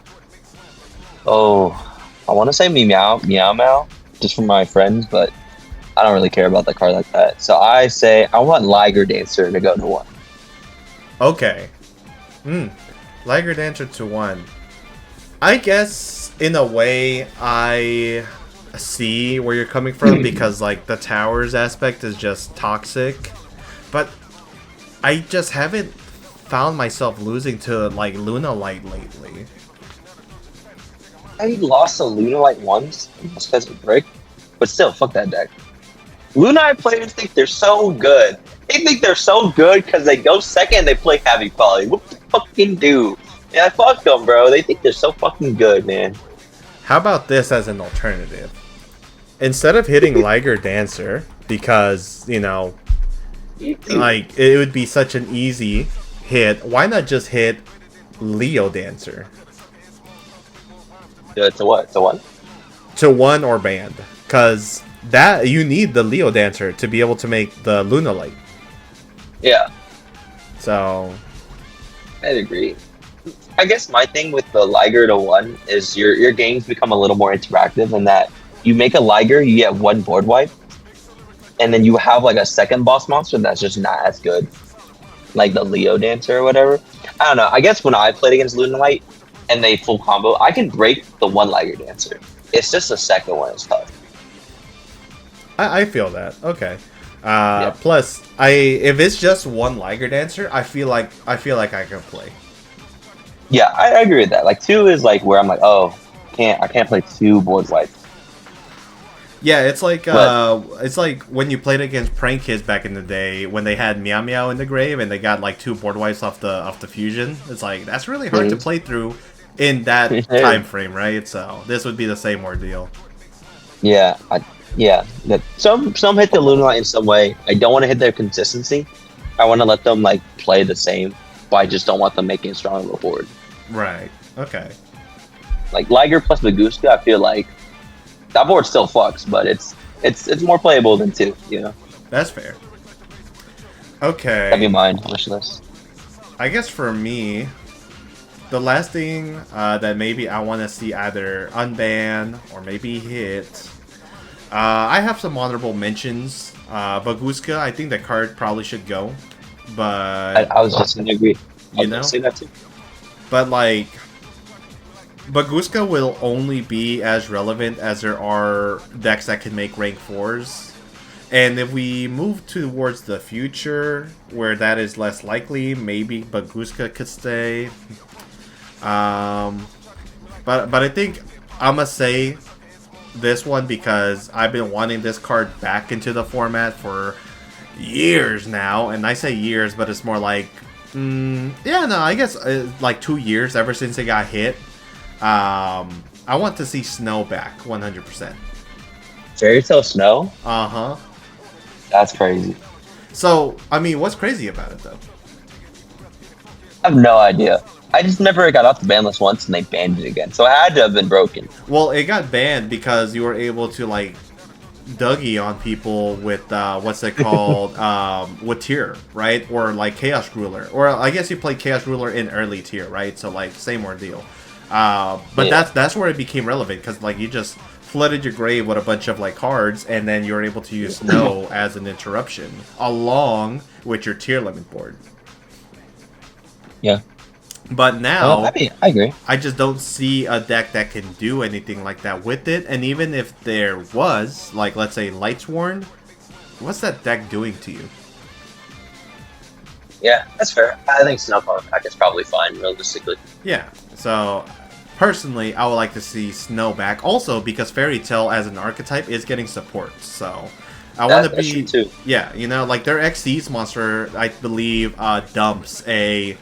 Speaker 2: Oh, I want to say meow meow, just for my friends, but I don't really care about the card like that. So I say I want Liger Dancer to go to 1.
Speaker 1: Okay. Liger Dancer to 1. I guess, in a way, I see where you're coming from because, like, the towers aspect is just toxic. But I just haven't found myself losing to, like, Luna Light lately.
Speaker 2: I lost to Luna Light once, just because of Brick, but still, fuck that deck. Lunite players think they're so good. They think they're so good because they go second and they play heavy quality. What the fucking do? Yeah, fuck them, bro. They think they're so fucking good, man.
Speaker 1: How about this as an alternative? Instead of hitting Liger Dancer, because, like, it would be such an easy hit, why not just hit Leo Dancer?
Speaker 2: To what? To what?
Speaker 1: To 1 or banned. Because that you need the Leo Dancer to be able to make the Luna Light.
Speaker 2: Yeah.
Speaker 1: So
Speaker 2: I'd agree. I guess my thing with the Liger to 1 is your games become a little more interactive in that you make a Liger, you get 1 board wipe, and then you have like a second boss monster that's just not as good. Like the Leo Dancer or whatever. I don't know. I guess when I played against Luna Light and they full combo, I can break the 1 Liger Dancer. It's just the second one is tough.
Speaker 1: I feel that. Okay. Plus, if it's just 1 Liger Dancer, I feel like I can play.
Speaker 2: Yeah, I agree with that. Like 2 is like where I'm like, oh, I can't play 2 board wipes.
Speaker 1: Yeah, it's like when you played against Prank Kids back in the day when they had Meow Meow in the grave and they got like 2 board wipes off the fusion. It's like that's really hard to play through in that time frame, right? So this would be the same ordeal.
Speaker 2: Yeah, some hit the Luna Light in some way. I don't want to hit their consistency. I want to let them like play the same, but I just don't want them making a strong little board.
Speaker 1: Right. Okay.
Speaker 2: Like Liger plus Maguska, I feel like that board still fucks, but it's more playable than 2.
Speaker 1: That's fair. Okay.
Speaker 2: That'd be mine wish list.
Speaker 1: I guess for me, the last thing that maybe I want to see either unban or maybe hit. I have some honorable mentions. Baguska, I think the card probably should go, but
Speaker 2: I was just gonna agree.
Speaker 1: You know,
Speaker 2: say that too.
Speaker 1: But like, Baguska will only be as relevant as there are decks that can make rank 4s. And if we move towards the future, where that is less likely, maybe Baguska could stay. But I think I'm gonna say this one because I've been wanting this card back into the format for years now, and I say years, but it's more like, I guess like 2 years ever since it got hit. I want to see Snow back 100%.
Speaker 2: Fairy Tale Snow?
Speaker 1: Uh-huh.
Speaker 2: That's crazy.
Speaker 1: So, I mean, what's crazy about it, though?
Speaker 2: I have no idea. I just never got off the ban list once and they banned it again. So it had to have been broken.
Speaker 1: Well, it got banned because you were able to, like, Dougie on people with, what's it called, with tier, right? Or, like, Chaos Ruler. Or, I guess you played Chaos Ruler in early tier, right? So, like, same ordeal. But yeah, that's where it became relevant because, like, you just flooded your grave with a bunch of, like, cards and then you're able to use Snow as an interruption along with your tier limit board.
Speaker 2: Yeah.
Speaker 1: But now,
Speaker 2: I agree.
Speaker 1: I just don't see a deck that can do anything like that with it. And even if there was, like, let's say Lightsworn, what's that deck doing to you?
Speaker 2: Yeah, that's fair. I think Snowpower Pack is probably fine, realistically.
Speaker 1: Yeah. So personally, I would like to see Snow back. Also, because Fairy Tail as an archetype is getting support. So I want to
Speaker 2: That's true
Speaker 1: be,
Speaker 2: too.
Speaker 1: yeah, you know, like their Xyz monster, I believe, dumps a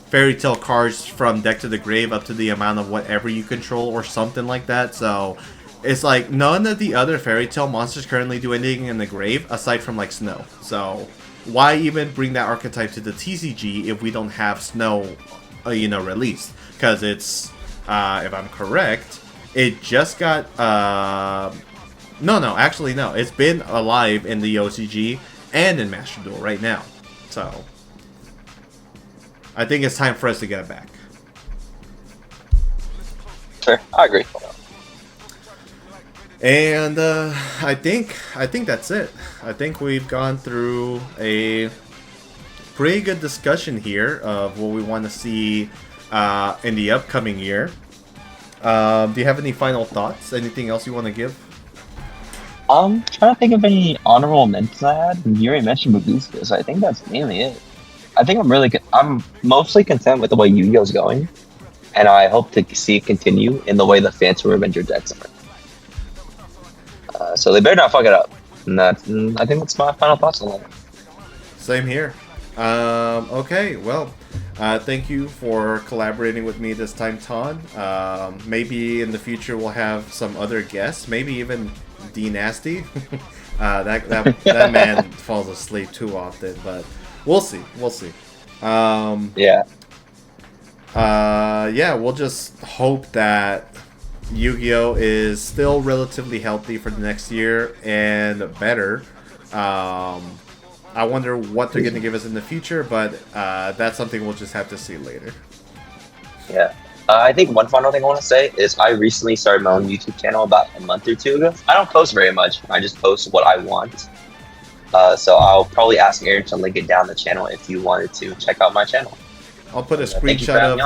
Speaker 1: Fairy Tail cards from deck to the grave up to the amount of whatever you control or something like that. So it's like none of the other Fairy Tail monsters currently do anything in the grave aside from like Snow. So why even bring that archetype to the TCG if we don't have Snow, released? Because it's, if I'm correct, it just got, no, actually no, it's been alive in the OCG and in Master Duel right now. So I think it's time for us to get it back.
Speaker 2: Sure, I agree.
Speaker 1: And I think that's it. I think we've gone through a pretty good discussion here of what we want to see in the upcoming year. Do you have any final thoughts? Anything else you want to give?
Speaker 2: Trying to think of any honorable mentions I had. You already mentioned Babuska, so I think that's mainly it. I think I'm mostly content with the way Yu-Gi-Oh's going, and I hope to see it continue in the way the Phantom Revenger decks are. So they better not fuck it up. And I think that's my final thoughts on that.
Speaker 1: Same here. Okay, well, thank you for collaborating with me this time, Ton. Maybe in the future we'll have some other guests, maybe even D Nasty. That man falls asleep too often, but we'll see. We'll see.
Speaker 2: Yeah.
Speaker 1: Yeah, we'll just hope that Yu-Gi-Oh is still relatively healthy for the next year and better. I wonder what they're going to give us in the future, but that's something we'll just have to see later.
Speaker 2: Yeah. I think one final thing I want to say is I recently started my own YouTube channel about a month or two ago. I don't post very much. I just post what I want. So I'll probably ask Aaron to link it down the channel if you wanted to check out my channel.
Speaker 1: I'll put a screenshot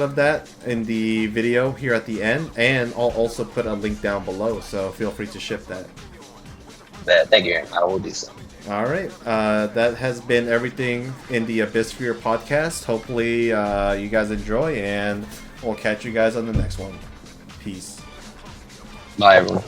Speaker 1: of that in the video here at the end, and I'll also put a link down below. So feel free to ship that.
Speaker 2: Thank you, Aaron. I will do so.
Speaker 1: All right, that has been everything in the Abyssphere podcast. Hopefully, you guys enjoy, and we'll catch you guys on the next one. Peace.
Speaker 2: Bye, everyone.